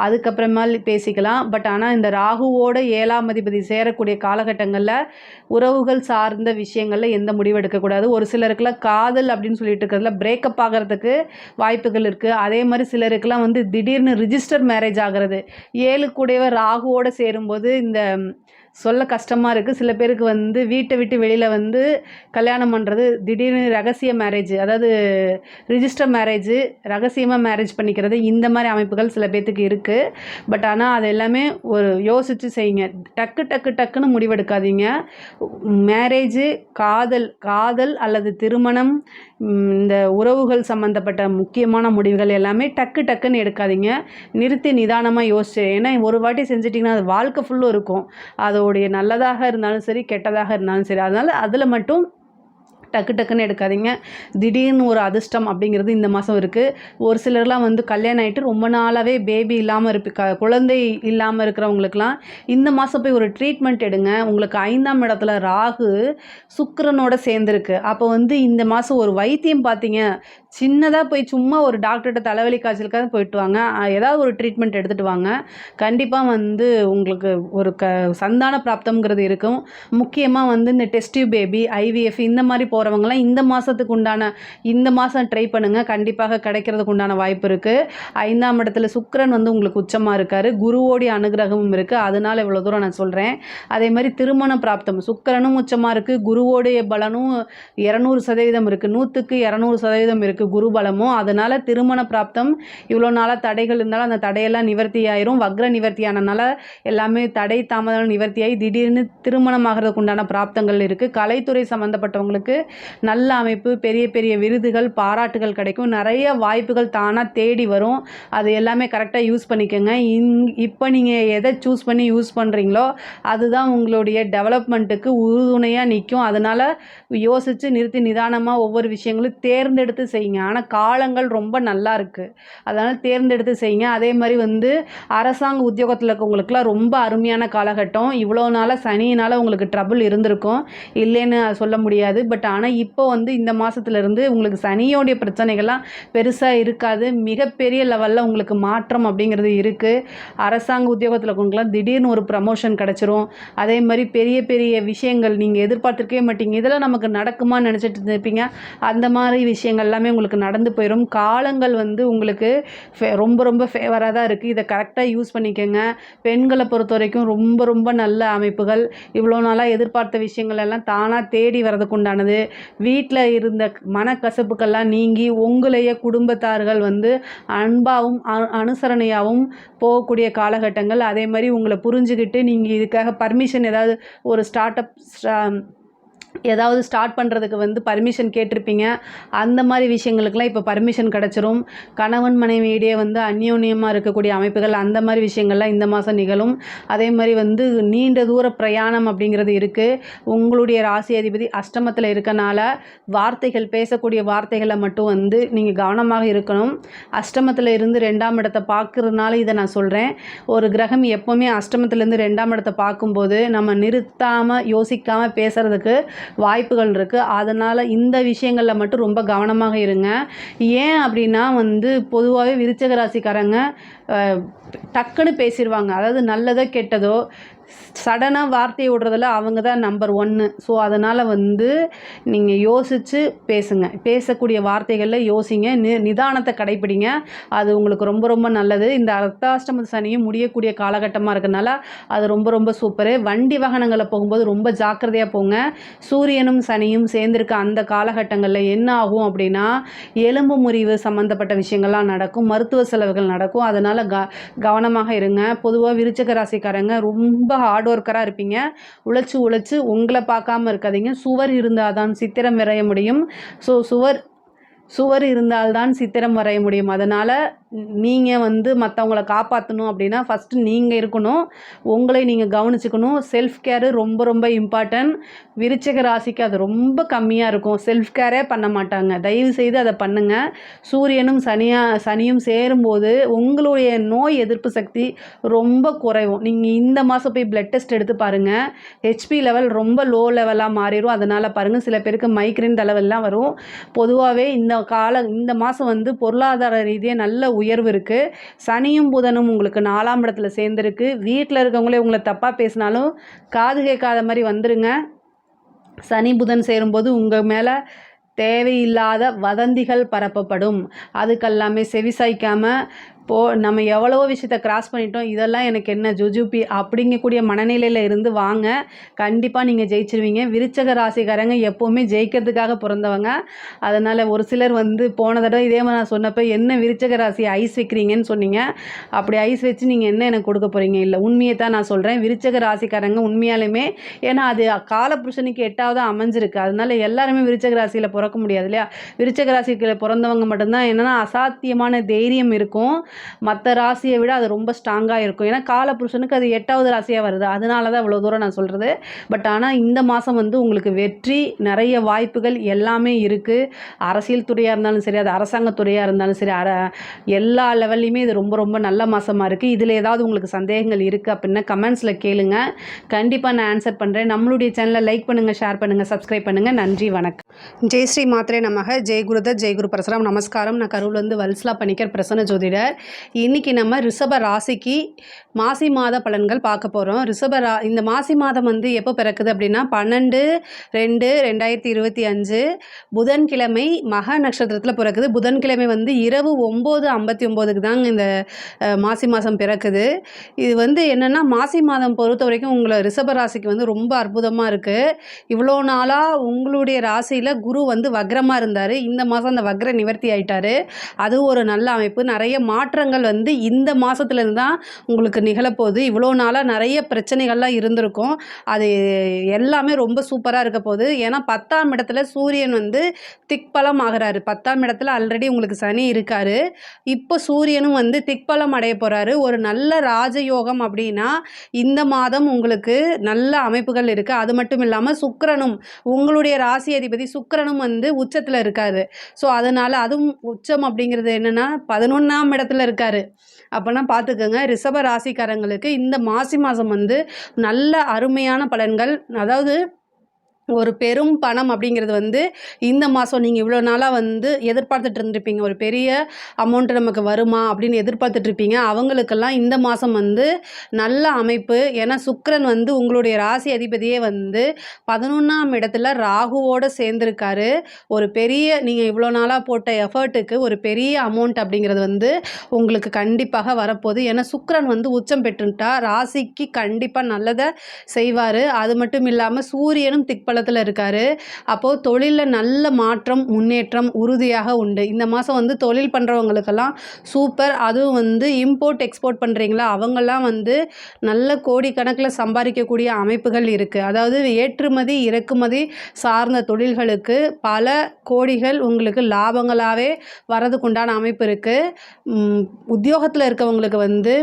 அதுக்கப்புறமா பேசிக்கலாம். பட் ஆனால் இந்த ராகுவோட 7ஆம் அதிபதி சேரக்கூடிய காலகட்டங்களில் உறவுகள் சார்ந்த விஷயங்களில் எந்த முடிவு எடுக்கக்கூடாது. ஒரு சிலருக்குலாம் காதல் அப்படின்னு சொல்லிட்டு இருக்கிறதுல பிரேக்கப் ஆகிறதுக்கு வாய்ப்புகள் இருக்குது. அதே மாதிரி சிலருக்குலாம் வந்து திடீர்னு ரிஜிஸ்டர் மேரேஜ் ஆகிறது. 7க்குடையவர் ராகுவோடு சேரும்போது இந்த சொல்ல கஷ்டமாக இருக்குது. சில பேருக்கு வந்து வீட்டை விட்டு வெளியில் வந்து கல்யாணம் பண்ணுறது, திடீர்னு ரகசிய மேரேஜ், அதாவது ரிஜிஸ்டர் மேரேஜ், ரகசியமாக மேரேஜ் பண்ணிக்கிறது, இந்த மாதிரி அமைப்புகள் சில பேர்த்துக்கு இருக்குது. பட் ஆனால் அது எல்லாமே ஒரு யோசித்து செய்யுங்க. டக்குன்னு முடிவெடுக்காதீங்க. மேரேஜு, காதல் அல்லது திருமணம், இந்த உறவுகள் சம்மந்தப்பட்ட முக்கியமான முடிவுகள் எல்லாமே டக்குன்னு எடுக்காதீங்க. நிறுத்தி நிதானமாக யோசிச்சு. ஏன்னா ஒரு வாட்டி செஞ்சிட்டிங்கன்னா அது வாழ்க்கை ஃபுல்லும் இருக்கும். அதோடைய நல்லதாக இருந்தாலும் சரி, கெட்டதாக இருந்தாலும் சரி. அதனால் அதில் மட்டும் டக்குன்னு எடுக்காதீங்க. திடீர்னு ஒரு அதிர்ஷ்டம் அப்படிங்கிறது இந்த மாதம் இருக்குது. ஒரு சிலர்லாம் வந்து கல்யாணம் ஆகிட்டு ரொம்ப நாளாகவே பேபி இல்லாமல் குழந்தை இல்லாமல் இருக்கிறவங்களுக்குலாம் இந்த மாதம் போய் ஒரு ட்ரீட்மெண்ட் எடுங்க. உங்களுக்கு 5ஆம் இடத்துல ராகு சுக்கிரனோட சேர்ந்துருக்கு. அப்போ வந்து இந்த மாதம் ஒரு வைத்தியம் பார்த்தீங்க, சின்னதாக போய் சும்மா ஒரு டாக்டர்கிட்ட தலைவலி காய்ச்சலுக்காக போயிட்டு வாங்க. ஏதாவது ஒரு ட்ரீட்மெண்ட் எடுத்துகிட்டு வாங்க. கண்டிப்பாக வந்து உங்களுக்கு ஒரு சந்தான பிராப்தம்ங்கிறது இருக்கும். முக்கியமாக வந்து இந்த டெஸ்ட் டியூப் பேபி, IVF இந்த மாதிரி போகிறவங்களாம் இந்த மாதத்துக்கு உண்டான இந்த மாதம் ட்ரை பண்ணுங்கள். கண்டிப்பாக கிடைக்கிறதுக்கு உண்டான வாய்ப்பு இருக்குது. 5ஆம் இடத்துல சுக்கிரன் வந்து உங்களுக்கு உச்சமாக இருக்கார். குருவோடைய அனுகிரகமும் இருக்குது. அதனால் இவ்வளோ தூரம் நான் சொல்கிறேன். அதே மாதிரி திருமண பிராப்தம் சுக்கிரனும் உச்சமாக இருக்குது. குருவோடைய பலனும் 200% இருக்குது. 100க்கு 200% இருக்குது. இருக்குது குருபலமும். அதனால் திருமண பிராப்தம் இவ்வளோ நாளாக தடைகள் இருந்தாலும் அந்த தடையெல்லாம் நிவர்த்தி ஆயிரும். வக்ர நிவர்த்தி ஆனனால எல்லாமே தடை தாமதம் நிவர்த்தியாகி திடீர்னு திருமணம் ஆகிறதுக்கு உண்டான பிராப்தங்கள் இருக்குது. கலைத்துறை சம்மந்தப்பட்டவங்களுக்கு நல்ல அமைப்பு, பெரிய பெரிய விருதுகள், பாராட்டுகள் கிடைக்கும். நிறைய வாய்ப்புகள் தானாக தேடி வரும். அது எல்லாமே கரெக்டாக யூஸ் பண்ணிக்கோங்க. இப்போ நீங்கள் எதை சூஸ் பண்ணி யூஸ் பண்ணுறீங்களோ அதுதான் உங்களுடைய டெவலப்மெண்ட்டுக்கு உறுதுணையாக நிற்கும். அதனால் யோசித்து நிறுத்தி நிதானமாக ஒவ்வொரு விஷயங்களும் தேர்ந்தெடுத்து செய்யுங்க. ஆனால் காலங்கள் ரொம்ப நல்லா இருக்குது, அதனால் தேர்ந்தெடுத்து செய்யுங்க. அதே மாதிரி அரசாங்க உத்தியோகத்தில் இருக்கவங்களுக்குலாம் ரொம்ப அருமையான காலகட்டம். இவ்வளோ நாளாக சனியினால் உங்களுக்கு ட்ரபிள் இருந்திருக்கும், இல்லைன்னு சொல்ல முடியாது. பட் ஆனால் இப்போ இந்த மாதத்துலேருந்து உங்களுக்கு சனியோடைய பிரச்சனைகள்லாம் பெருசாக இருக்காது. மிகப்பெரிய லெவலில் உங்களுக்கு மாற்றம் அப்படிங்கிறது இருக்குது. அரசாங்க உத்தியோகத்தில் இருக்கவங்களுக்குலாம் திடீர்னு ஒரு ப்ரமோஷன் கிடச்சிரும். அதே மாதிரி பெரிய பெரிய விஷயங்கள் நீங்கள் எதிர்பார்த்துருக்கவே மாட்டீங்க, இதெல்லாம் நமக்கு நடக்குமான்னு நினச்சிட்டு இருப்பீங்க. அந்த மாதிரி விஷயங்கள் எல்லாமே உங்களுக்கு நடந்து போயிடும். காலங்கள் உங்களுக்கு ரொம்ப ரொம்ப ஃபேவராக தான் இருக்குது. இதை கரெக்டாக யூஸ் பண்ணிக்கோங்க. பெண்களை பொறுத்த வரைக்கும் ரொம்ப ரொம்ப நல்ல அமைப்புகள். இவ்வளோ நாளாக எதிர்பார்த்த விஷயங்கள் எல்லாம் தானாக தேடி வரதுக்கு உண்டானது. வீட்டில் இருந்த மனக்கசப்புக்கெல்லாம் நீங்கி உங்களையே குடும்பத்தார்கள் அன்பாகவும் அனுசரணையாகவும் போகக்கூடிய காலகட்டங்கள். அதே மாதிரி உங்களை புரிஞ்சுக்கிட்டு நீங்கள் இதுக்காக பர்மிஷன் ஏதாவது ஒரு ஏதாவது ஸ்டார்ட் பண்ணுறதுக்கு பர்மிஷன் கேட்டிருப்பீங்க. அந்த மாதிரி விஷயங்களுக்கெல்லாம் இப்போ பர்மிஷன் கிடச்சிரும். கணவன் மனைவியிடையே அந்யோன்யமாக இருக்கக்கூடிய அமைப்புகள், அந்த மாதிரி விஷயங்கள்லாம் இந்த மாதம் நிகழும். அதே மாதிரி நீண்ட தூர பிரயாணம் அப்படிங்கிறது இருக்குது. உங்களுடைய ராசி அதிபதி அஷ்டமத்தில் இருக்கனால வார்த்தைகள், பேசக்கூடிய வார்த்தைகளை மட்டும் நீங்கள் கவனமாக இருக்கணும். அஷ்டமத்தில் இருந்து 2ஆம் இடத்தை பார்க்குறதுனால இதை நான் சொல்கிறேன். ஒரு கிரகம் எப்போவுமே அஷ்டமத்திலேருந்து 2ஆம் இடத்தை பார்க்கும்போது நம்ம நிறுத்தாமல் யோசிக்காமல் பேசுகிறதுக்கு வாய்ப்புகள் இருக்குது. அதனால் இந்த விஷயங்களில் மட்டும் ரொம்ப கவனமாக இருங்க. ஏன் அப்படின்னா பொதுவாகவே விருச்சிக ராசிக்காரங்க டக்குன்னு பேசிடுவாங்க. அதாவது நல்லதோ கெட்டதோ சடனாக வார்த்தையை விடுறதில் அவங்க தான் நம்பர் 1. ஸோ அதனால் நீங்கள் யோசித்து பேசுங்க. பேசக்கூடிய வார்த்தைகளில் யோசிங்க, நிதானத்தை கடைப்பிடிங்க. அது உங்களுக்கு ரொம்ப ரொம்ப நல்லது. இந்த அர்த்தாஷ்டம சனியும் முடியக்கூடிய காலகட்டமாக இருக்கனால அது ரொம்ப ரொம்ப சூப்பரு. வண்டி வாகனங்களை போகும்போது ரொம்ப ஜாக்கிரதையாக போங்க. சூரியனும் சனியும் சேர்ந்திருக்க அந்த காலகட்டங்களில் என்ன ஆகும் அப்படின்னா எலும்பு முறிவு சம்மந்தப்பட்ட விஷயங்கள்லாம் நடக்கும், மருத்துவ செலவுகள் நடக்கும். அதனால் கவனமாக இருங்க. பொதுவாக விருச்சிக ராசிக்காரங்க ரொம்ப ஹார்ட் ஒர்க்கராக இருப்பீங்க. உழைச்சு உங்களை பார்க்காம இருக்காதீங்க. சுவர் இருந்தால் தான் சித்திரம் வரைய முடியும். ஸோ சுவர் இருந்தால்தான் சித்திரம் வரைய முடியும். அதனால் நீங்கள் மற்றவங்களை காப்பாற்றணும் அப்படின்னா ஃபஸ்ட்டு நீங்கள் இருக்கணும், உங்களை நீங்கள் கவனிச்சுக்கணும். செல்ஃப் கேரு ரொம்ப ரொம்ப இம்பார்ட்டன்ட். விருச்சிக ராசிக்கு அது ரொம்ப கம்மியாக இருக்கும், செல்ஃப் கேரே பண்ண மாட்டாங்க. தயவு செய்து அதை பண்ணுங்கள். சூரியனும் சனியும் சேரும்போது உங்களுடைய நோய் எதிர்ப்பு சக்தி ரொம்ப குறைவும். நீங்கள் இந்த மாதம் போய் பிளட் டெஸ்ட் எடுத்து பாருங்கள், ஹெச்பி லெவல் ரொம்ப லோ லெவலாக மாறிடும். அதனால் பாருங்கள், சில பேருக்கு மைக்ரேன் தலைவெல்லாம் வரும். பொதுவாகவே இந்த மாதம் பொருளாதார ரீதியாக நல்ல உயர்வு இருக்குது. சனியும் புதனும் உங்களுக்கு 4ஆம் இடத்துல சேர்ந்துருக்கு. வீட்டில் இருக்கவங்களே உங்களை தப்பாக பேசினாலும் காது கேட்காத மாதிரி வந்துருங்க. சனி புதன் சேரும்போது உங்கள் மேலே தேவையில்லாத வதந்திகள் பரப்பப்படும். அதுக்கெல்லாமே செவிசாய்க்காமல் நம்ம எவ்வளவோ விஷயத்தை கிராஸ் பண்ணிட்டோம், இதெல்லாம் எனக்கு என்ன ஜுஜுபி அப்படிங்கக்கூடிய மனநிலையில் இருந்து வாங்க. கண்டிப்பாக நீங்கள் ஜெயிச்சிருவீங்க. விருச்சிக ராசிக்காரங்க எப்போவுமே ஜெயிக்கிறதுக்காக பிறந்தவங்க. அதனால் ஒரு சிலர் போன தடவை இதே மாதிரி நான் சொன்னப்போ என்ன விருச்சிக ராசி ஐஸ் வைக்கிறீங்கன்னு சொன்னீங்க. அப்படி ஐஸ் வச்சு நீங்கள் என்ன எனக்கு கொடுக்க போகிறீங்க? இல்லை, உண்மையை தான் நான் சொல்கிறேன். விருச்சிக ராசிக்காரங்க உண்மையாலுமே, ஏன்னா அது காலபுருஷனுக்கு 8ஆவது அமைஞ்சிருக்கு. அதனால எல்லாருமே விருச்சிக ராசியில் பிறக்க முடியாது இல்லையா? விருச்சிக ராசியில் பிறந்தவங்க மட்டும்தான் என்னென்னா அசாத்தியமான தைரியம் இருக்கும். மற்ற ராசியை விட அது ரொம்ப ஸ்ட்ராங்காக இருக்கும். ஏன்னா காலபுருஷனுக்கு அது 8ஆவது ராசியாக வருது. அதனால தான் இவ்வளோ தூரம் நான் சொல்கிறது. பட் ஆனால் இந்த மாதம் உங்களுக்கு வெற்றி, நிறைய வாய்ப்புகள் எல்லாமே இருக்குது. அரசியல் துறையாக இருந்தாலும் சரி, அது அரசாங்கத்துறையாக இருந்தாலும் சரி, எல்லா லெவல்லையுமே இது ரொம்ப ரொம்ப நல்ல மாதமாக இருக்குது. இதில் ஏதாவது உங்களுக்கு சந்தேகங்கள் இருக்குது அப்படின்னா கமெண்ட்ஸில் கேளுங்க, கண்டிப்பாக நான் ஆன்சர் பண்ணுறேன். நம்மளுடைய சேனலை லைக் பண்ணுங்கள், ஷேர் பண்ணுங்கள், சப்ஸ்கிரைப் பண்ணுங்கள். நன்றி, வணக்கம். ஜெய் ஸ்ரீ மாத்ரே நமக. ஜெய் குருதத், ஜெய் குரு பரசுராம். நமஸ்காரம். நான் கரூர்லேருந்து வல்சலா பணிக்கர் பிரசன்ன ஜோதிடர். இன்றைக்கி நம்ம ரிஷப ராசிக்கு மாசி மாத பலன்கள் பார்க்க போகிறோம். இந்த மாசி மாதம் வந்து எப்போ பிறக்குது அப்படின்னா 12/2/2025 புதன்கிழமை மக நட்சத்திரத்தில் பிறக்குது. புதன்கிழமை வந்து இரவு 9:59க்கு தாங்க இந்த மாசி மாதம் பிறக்குது. இது வந்து என்னென்னா மாசி மாதம் பொறுத்த வரைக்கும் உங்களை ரிஷப ராசிக்கு வந்து ரொம்ப அற்புதமாக இருக்குது. இவ்வளோ நாளாக உங்களுடைய ராசியில் குரு வந்து வக்ரமாக இருந்தார். இந்த மாதம் அந்த வக்ர நிவர்த்தி ஆயிட்டார். அது ஒரு நல்ல அமைப்பு. நிறைய மாற்றங்கள் வந்து இந்த மாதத்துலேருந்து தான் உங்களுக்கு நிகழப்போகுது. இவ்வளோ நாளாக நிறைய பிரச்சனைகள்லாம் இருந்திருக்கும். அது எல்லாமே ரொம்ப சூப்பராக இருக்க போகுது. ஏன்னா 10ஆம் இடத்துல சூரியன் வந்து திக்பலம் ஆகிறாரு. 10ஆம் இடத்துல ஆல்ரெடி உங்களுக்கு சனி இருக்கார். இப்போ சூரியனும் வந்து திக்பலம் அடைய போகிறாரு. ஒரு நல்ல ராஜயோகம் அப்படின்னா இந்த மாதம் உங்களுக்கு நல்ல அமைப்புகள் இருக்குது. அது மட்டும் இல்லாமல் சுக்கிரனும் உங்களுடைய ராசி அதிபதி சுக்கிரனும் வந்து உச்சத்தில் இருக்காரு. ஸோ அதனால் அதுவும் உச்சம் அப்படிங்கிறது என்னென்னா 11ஆம் இடத்துல இருக்கார். அப்போனா பார்த்துக்கோங்க, ரிஷப ராசிக்காரங்களுக்கு இந்த மாசி மாதம் வந்து நல்ல அருமையான பலன்கள். அதாவது ஒரு பெரும் பணம் அப்படிங்கிறது வந்து இந்த மாதம் நீங்கள் இவ்வளோ நாளாக வந்து எதிர்பார்த்துட்டு இருந்திருப்பீங்க. ஒரு பெரிய அமௌண்ட்டு நமக்கு வருமா அப்படின்னு எதிர்பார்த்துட்ருப்பீங்க. அவங்களுக்கெல்லாம் இந்த மாதம் வந்து நல்ல அமைப்பு. ஏன்னா சுக்கிரன் வந்து உங்களுடைய ராசி அதிபதியே வந்து 11ஆம் இடத்துல ராகுவோடு சேர்ந்துருக்காரு. ஒரு பெரிய நீங்கள் இவ்வளோ நாளாக போட்ட எஃபர்ட்டுக்கு ஒரு பெரிய அமௌண்ட் அப்படிங்கிறது வந்து உங்களுக்கு கண்டிப்பாக வரப்போகுது. ஏன்னா சுக்கிரன் வந்து உச்சம் பெற்றுட்டா ராசிக்கு கண்டிப்பாக நல்லதை செய்வார். அது மட்டும் இல்லாமல் சூரியனும் திக்பலத்தில் இருக்காரு. அப்போது தொழிலில் நல்ல மாற்றம் முன்னேற்றம் உறுதியாக உண்டு. இந்த மாதம் வந்து தொழில் பண்ணுறவங்களுக்கெல்லாம் சூப்பர். அதுவும் வந்து இம்போர்ட் எக்ஸ்போர்ட் பண்ணுறீங்களா அவங்கெல்லாம் வந்து நல்ல கோடிக்கணக்கில் சம்பாதிக்கக்கூடிய அமைப்புகள் இருக்குது. அதாவது ஏற்றுமதி இறக்குமதி சார்ந்த தொழில்களுக்கு பல கோடிகள் உங்களுக்கு லாபங்களாகவே வரதுக்குண்டான அமைப்பு இருக்குது. உத்தியோகத்தில் இருக்கவங்களுக்கு வந்து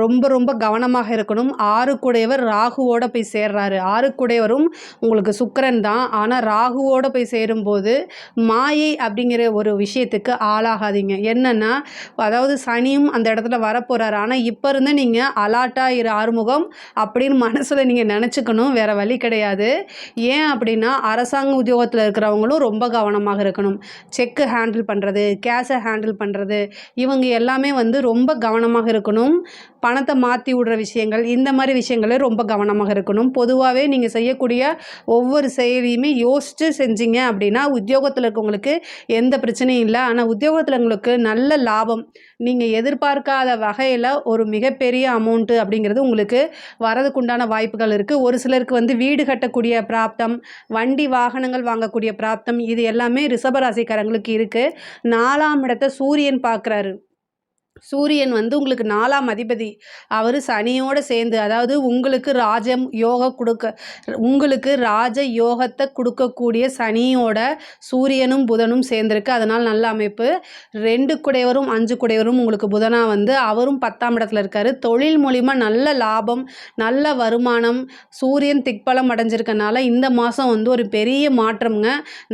ரொம்ப ரொம்ப கவனமாக இருக்கணும். 6 ராகுவோடு போய் சேர்றாரு. 6 உங்களுக்கு சுக்கிரன் தான். ஆனால் ராகுவோடு போய் சேரும்போது மாயை அப்படிங்கிற ஒரு விஷயத்துக்கு ஆளாகாதீங்க. என்னென்னா அதாவது சனியும் அந்த இடத்துல வரப்போகிறாரு. ஆனால் இப்போ இருந்து நீங்கள் அலாட்டாக ஆறுமுகம் அப்படின்னு மனசில் நீங்கள் நினச்சிக்கணும். வேறு வழி கிடையாது. ஏன் அப்படின்னா அரசாங்க உத்தியோகத்தில் இருக்கிறவங்களும் ரொம்ப கவனமாக இருக்கணும். செக்கு ஹேண்டில் பண்ணுறது, கேஷை ஹேண்டில் பண்ணுறது, இவங்க எல்லாமே வந்து ரொம்ப கவனமாக இருக்கணும். பணத்தை மாற்றி விடுற விஷயங்கள், இந்த மாதிரி விஷயங்களே ரொம்ப கவனமாக இருக்கணும். பொதுவாகவே நீங்கள் செய்யக்கூடிய ஒவ்வொரு செயலையுமே யோசித்து செஞ்சீங்க அப்படின்னா உத்தியோகத்தில் இருக்கவங்களுக்கு எந்த பிரச்சனையும் இல்லை. ஆனால் உத்தியோகத்தில் உங்களுக்கு நல்ல லாபம், நீங்கள் எதிர்பார்க்காத வகையில் ஒரு மிகப்பெரிய அமௌண்ட்டு அப்படிங்கிறது உங்களுக்கு வரதுக்குண்டான வாய்ப்புகள் இருக்குது. ஒரு சிலருக்கு வந்து வீடு கட்டக்கூடிய பிராப்தம், வண்டி வாகனங்கள் வாங்கக்கூடிய பிராப்தம், இது எல்லாமே ரிஷபராசிக்காரங்களுக்கு இருக்குது. 4ஆம் இடத்தை சூரியன் பார்க்குறாரு. சூரியன் வந்து உங்களுக்கு 4ஆம் அதிபதி. அவர் சனியோடு சேர்ந்து, அதாவது உங்களுக்கு ராஜ யோகத்தை கொடுக்கக்கூடிய சனியோட சூரியனும் புதனும் சேர்ந்துருக்கு. அதனால் நல்ல அமைப்பு. 2 குடையவரும் 5 குடையவரும் உங்களுக்கு புதனாக வந்து அவரும் 10ஆம் இடத்துல இருக்கார். தொழில் மூலிமா நல்ல லாபம், நல்ல வருமானம். சூரியன் திக்பலம் அடைஞ்சிருக்கனால இந்த மாதம் வந்து ஒரு பெரிய மாற்றம்ங்க.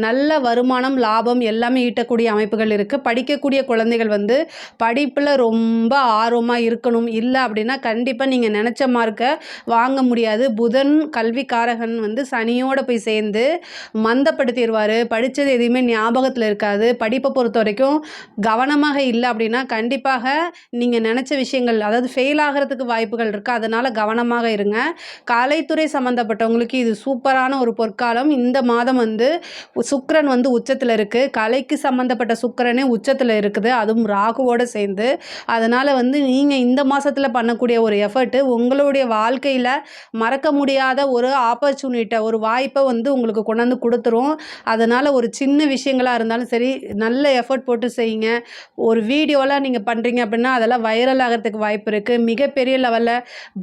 நல்ல வருமானம் லாபம் எல்லாமே ஈட்டக்கூடிய அமைப்புகள் இருக்குது. படிக்கக்கூடிய குழந்தைகள் வந்து படிப்பில் ரொம்ப ஆர்வமாக இருக்கணும். இல்லை அப்படின்னா கண்டிப்பாக நீங்கள் நினச்ச மார்க்கை வாங்க முடியாது. புதன் கல்விக்காரகன் வந்து சனியோடு போய் சேர்ந்து மந்தப்படுத்திடுவார். படித்தது எதுவுமே ஞாபகத்தில் இருக்காது. படிப்பை பொறுத்த வரைக்கும் கவனமாக இல்லை அப்படின்னா கண்டிப்பாக நீங்கள் நினச்ச விஷயங்கள் அதாவது ஃபெயில் ஆகிறதுக்கு வாய்ப்புகள் இருக்குது. அதனால் கவனமாக இருங்க. கலைத்துறை சம்மந்தப்பட்டவங்களுக்கு இது சூப்பரான ஒரு பொற்காலம். இந்த மாதம் வந்து சுக்கிரன் வந்து உச்சத்தில் இருக்குது. கலைக்கு சம்மந்தப்பட்ட சுக்கிரனே உச்சத்தில் இருக்குது. அதுவும் ராகுவோடு சேர்ந்து. அதனால் வந்து நீங்கள் இந்த மாதத்தில் பண்ணக்கூடிய ஒரு எஃபர்ட்டு உங்களுடைய வாழ்க்கையில் மறக்க முடியாத ஒரு ஆப்பர்ச்சுனிட்டை, ஒரு வாய்ப்பை வந்து உங்களுக்கு கொண்டாந்து கொடுத்துரும். அதனால் ஒரு சின்ன விஷயங்களாக இருந்தாலும் சரி நல்ல எஃபர்ட் போட்டு செய்யுங்க. ஒரு வீடியோலாம் நீங்கள் பண்ணுறீங்க அப்படின்னா அதெல்லாம் வைரல் ஆகிறதுக்கு வாய்ப்பு இருக்குது. மிகப்பெரிய லெவலில்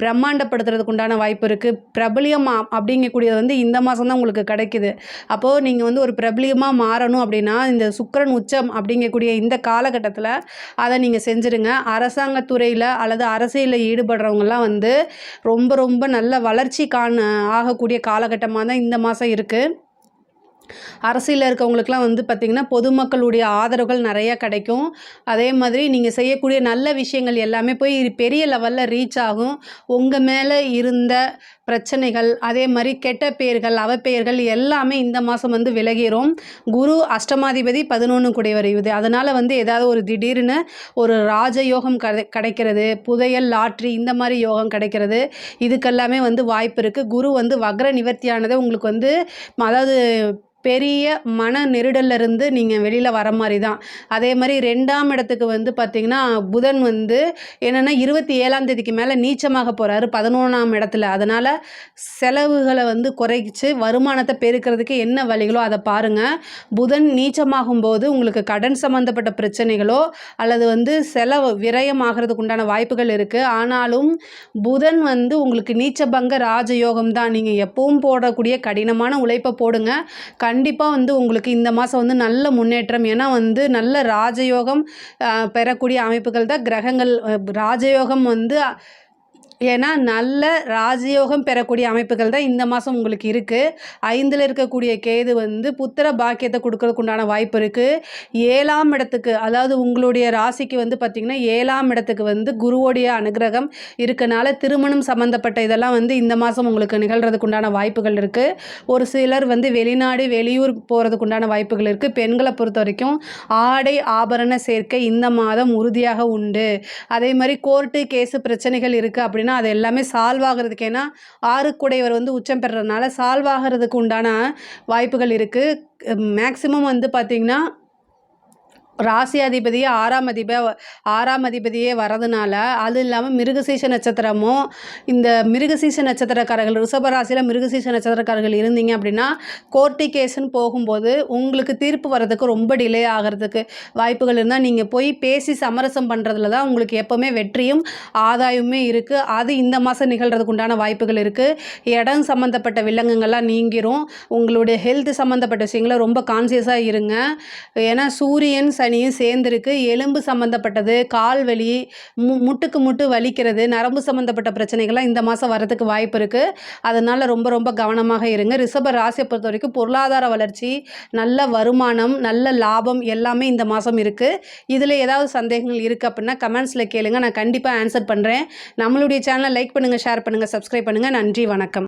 பிரம்மாண்டப்படுத்துறதுக்கு உண்டான வாய்ப்பு இருக்குது. பிரபலியம் அப்படிங்கக்கூடியது வந்து இந்த மாதம் தான் உங்களுக்கு கிடைக்குது. அப்போது நீங்கள் வந்து ஒரு பிரபலியமாக மாறணும் அப்படின்னா இந்த சுக்கிரன் உச்சம் அப்படிங்கக்கூடிய இந்த காலகட்டத்தில் அதை நீங்கள் செஞ்சுருங்க. அரசாங்கத்துறையில் அல்லது அரசியலில் ஈடுபடுறவங்கலாம் வந்து ரொம்ப ரொம்ப நல்ல வளர்ச்சி ஆகக்கூடிய காலகட்டமாக தான் இந்த மாதம் இருக்குது. அரசியல்ல இருக்கவங்களுக்குலாம் வந்து பார்த்திங்கன்னா, பொதுமக்களுடைய ஆதரவுகள் நிறையா கிடைக்கும். அதே மாதிரி நீங்க செய்யக்கூடிய நல்ல விஷயங்கள் எல்லாமே போய் பெரிய லெவல்ல ரீச் ஆகும். உங்க மேல இருந்த பிரச்சனைகள், அதே மாரி கெட்ட பெயர்கள், அவப்பெயர்கள் எல்லாமே இந்த மாதம் வந்து விலகிரும். குரு அஷ்டமாதிபதி 11 கூடியவர் இது. அதனால வந்து ஏதாவது ஒரு திடீர்னு ஒரு ராஜயோகம் கிடைக்கிறது, புதையல், லாட்ரி இந்த மாரி யோகம் கிடைக்கிறது. இதுக்கெல்லாமே வந்து வாய்ப்பு இருக்கு. குரு வந்து வக்ர நிவர்த்தியானது உங்களுக்கு வந்து அதாவது பெரிய மன நெருடல்ல இருந்து நீங்க வெளியில வர மாரி தான். அதே மாரி 2ஆம் இடத்துக்கு வந்து பார்த்தீங்கன்னா, புதன் வந்து என்னன்னா 27ஆம் தேதிக்கு மேல நீச்சமாக போறாரு 11ஆம் இடத்துல. அதனால செலவுகள வந்து குறைச்சு வருமானத்த பெருக்கிறதுக்கு என்ன வழிகளோ அத பாருங்க. புதன் நீச்சமாகும்போது உங்களுக்கு கடன் சம்மந்தப்பட்ட பிரச்சனைகளோ, அல்லது வந்து செலவு விரயம் ஆகுறதுக்கு உண்டான வாய்ப்புகள் இருக்கு. ஆனாலும் புதன் வந்து உங்களுக்கு நீச்சபங்க ராஜயோகம் தான். நீங்க எப்பவும் போடக்கூடிய கடினமான உழைப்ப போடுங்க. கண்டிப்பா வந்து உங்களுக்கு இந்த மாதம் வந்து நல்ல முன்னேற்றம். ஏன்னா வந்து நல்ல ராஜயோகம் பெறக்கூடிய அமைப்புகள் தான் கிரகங்கள். ராஜயோகம் வந்து ஏன்னா நல்ல ராஜயோகம் பெறக்கூடிய அமைப்புகள் தான் இந்த மாதம் உங்களுக்கு இருக்குது. 5ல் இருக்கக்கூடிய கேது வந்து புத்திர பாக்கியத்தை கொடுக்கறதுக்கு உண்டான வாய்ப்பு இருக்குது. 7ஆம் இடத்துக்கு அதாவது உங்களுடைய ராசிக்கு வந்து பார்த்திங்கன்னா 7ஆம் இடத்துக்கு வந்து குருவோடைய அனுகிரகம் இருக்கனால திருமணம் சம்மந்தப்பட்ட இதெல்லாம் வந்து இந்த மாதம் உங்களுக்கு நிகழ்கிறதுக்கு உண்டான வாய்ப்புகள் இருக்குது. ஒரு சிலர் வந்து வெளிநாடு வெளியூர் போகிறதுக்கு உண்டான வாய்ப்புகள் இருக்குது. பெண்களை பொறுத்த வரைக்கும் ஆடை ஆபரண சேர்க்கை இந்த மாதம் உறுதியாக உண்டு. அதே மாதிரி கோர்ட்டு கேஸு பிரச்சனைகள் இருக்குது அப்படின்னா அது எல்லாமே சால்வ் ஆகிறதுக்கு ஏன்னா 6 வந்து உச்சம் பெறறதுனால சால்வ் ஆகிறதுக்கு உண்டான வாய்ப்புகள் இருக்குது. மேக்ஸிமம் வந்து பார்த்திங்கன்னா ராசி அதிபதியே 6ஆம் அதிபதியே வரதுனால, அது இல்லாமல் மிருகசீஷ நட்சத்திரமும் இந்த மிருகசீஷ நட்சத்திரக்காரர்கள் ரிஷப ராசியில் மிருகசீஷ நட்சத்திரக்காரர்கள் இருந்தீங்க அப்படின்னா, கோர்ட்டு கேஸுன்னு போகும்போது உங்களுக்கு தீர்ப்பு வர்றதுக்கு ரொம்ப டிலே ஆகிறதுக்கு வாய்ப்புகள் இருந்தால், நீங்கள் போய் பேசி சமரசம் பண்ணுறதுல தான் உங்களுக்கு எப்போவுமே வெற்றியும் ஆதாயமுமே இருக்குது. அது இந்த மாதம் நிகழ்கிறதுக்கு உண்டான வாய்ப்புகள் இருக்குது. இடம் சம்மந்தப்பட்ட வில்லங்கங்கள்லாம் நீங்கிரும். உங்களுடைய ஹெல்த் சம்மந்தப்பட்ட விஷயங்கள ரொம்ப கான்சியஸாக இருங்க. ஏன்னா சூரியன் சனியும் சேர்ந்துருக்கு. எலும்பு சம்மந்தப்பட்டது, கால் வலி, முட்டுக்கு முட்டு வலிக்கிறது, நரம்பு சம்மந்தப்பட்ட பிரச்சனைகள்லாம் இந்த மாதம் வரதுக்கு வாய்ப்பு இருக்குது. அதனால் ரொம்ப ரொம்ப கவனமாக இருங்க. ரிஷப ராசியை பொறுத்த வரைக்கும் பொருளாதார வளர்ச்சி, நல்ல வருமானம், நல்ல லாபம் எல்லாமே இந்த மாதம் இருக்குது. இதில் ஏதாவது சந்தேகங்கள் இருக்குது அப்படின்னா கமெண்ட்ஸில் கேளுங்க. நான் கண்டிப்பாக ஆன்சர் பண்ணுறேன். நம்மளுடைய சேனலை லைக் பண்ணுங்கள், ஷேர் பண்ணுங்கள், சப்ஸ்கிரைப் பண்ணுங்கள். நன்றி, வணக்கம்.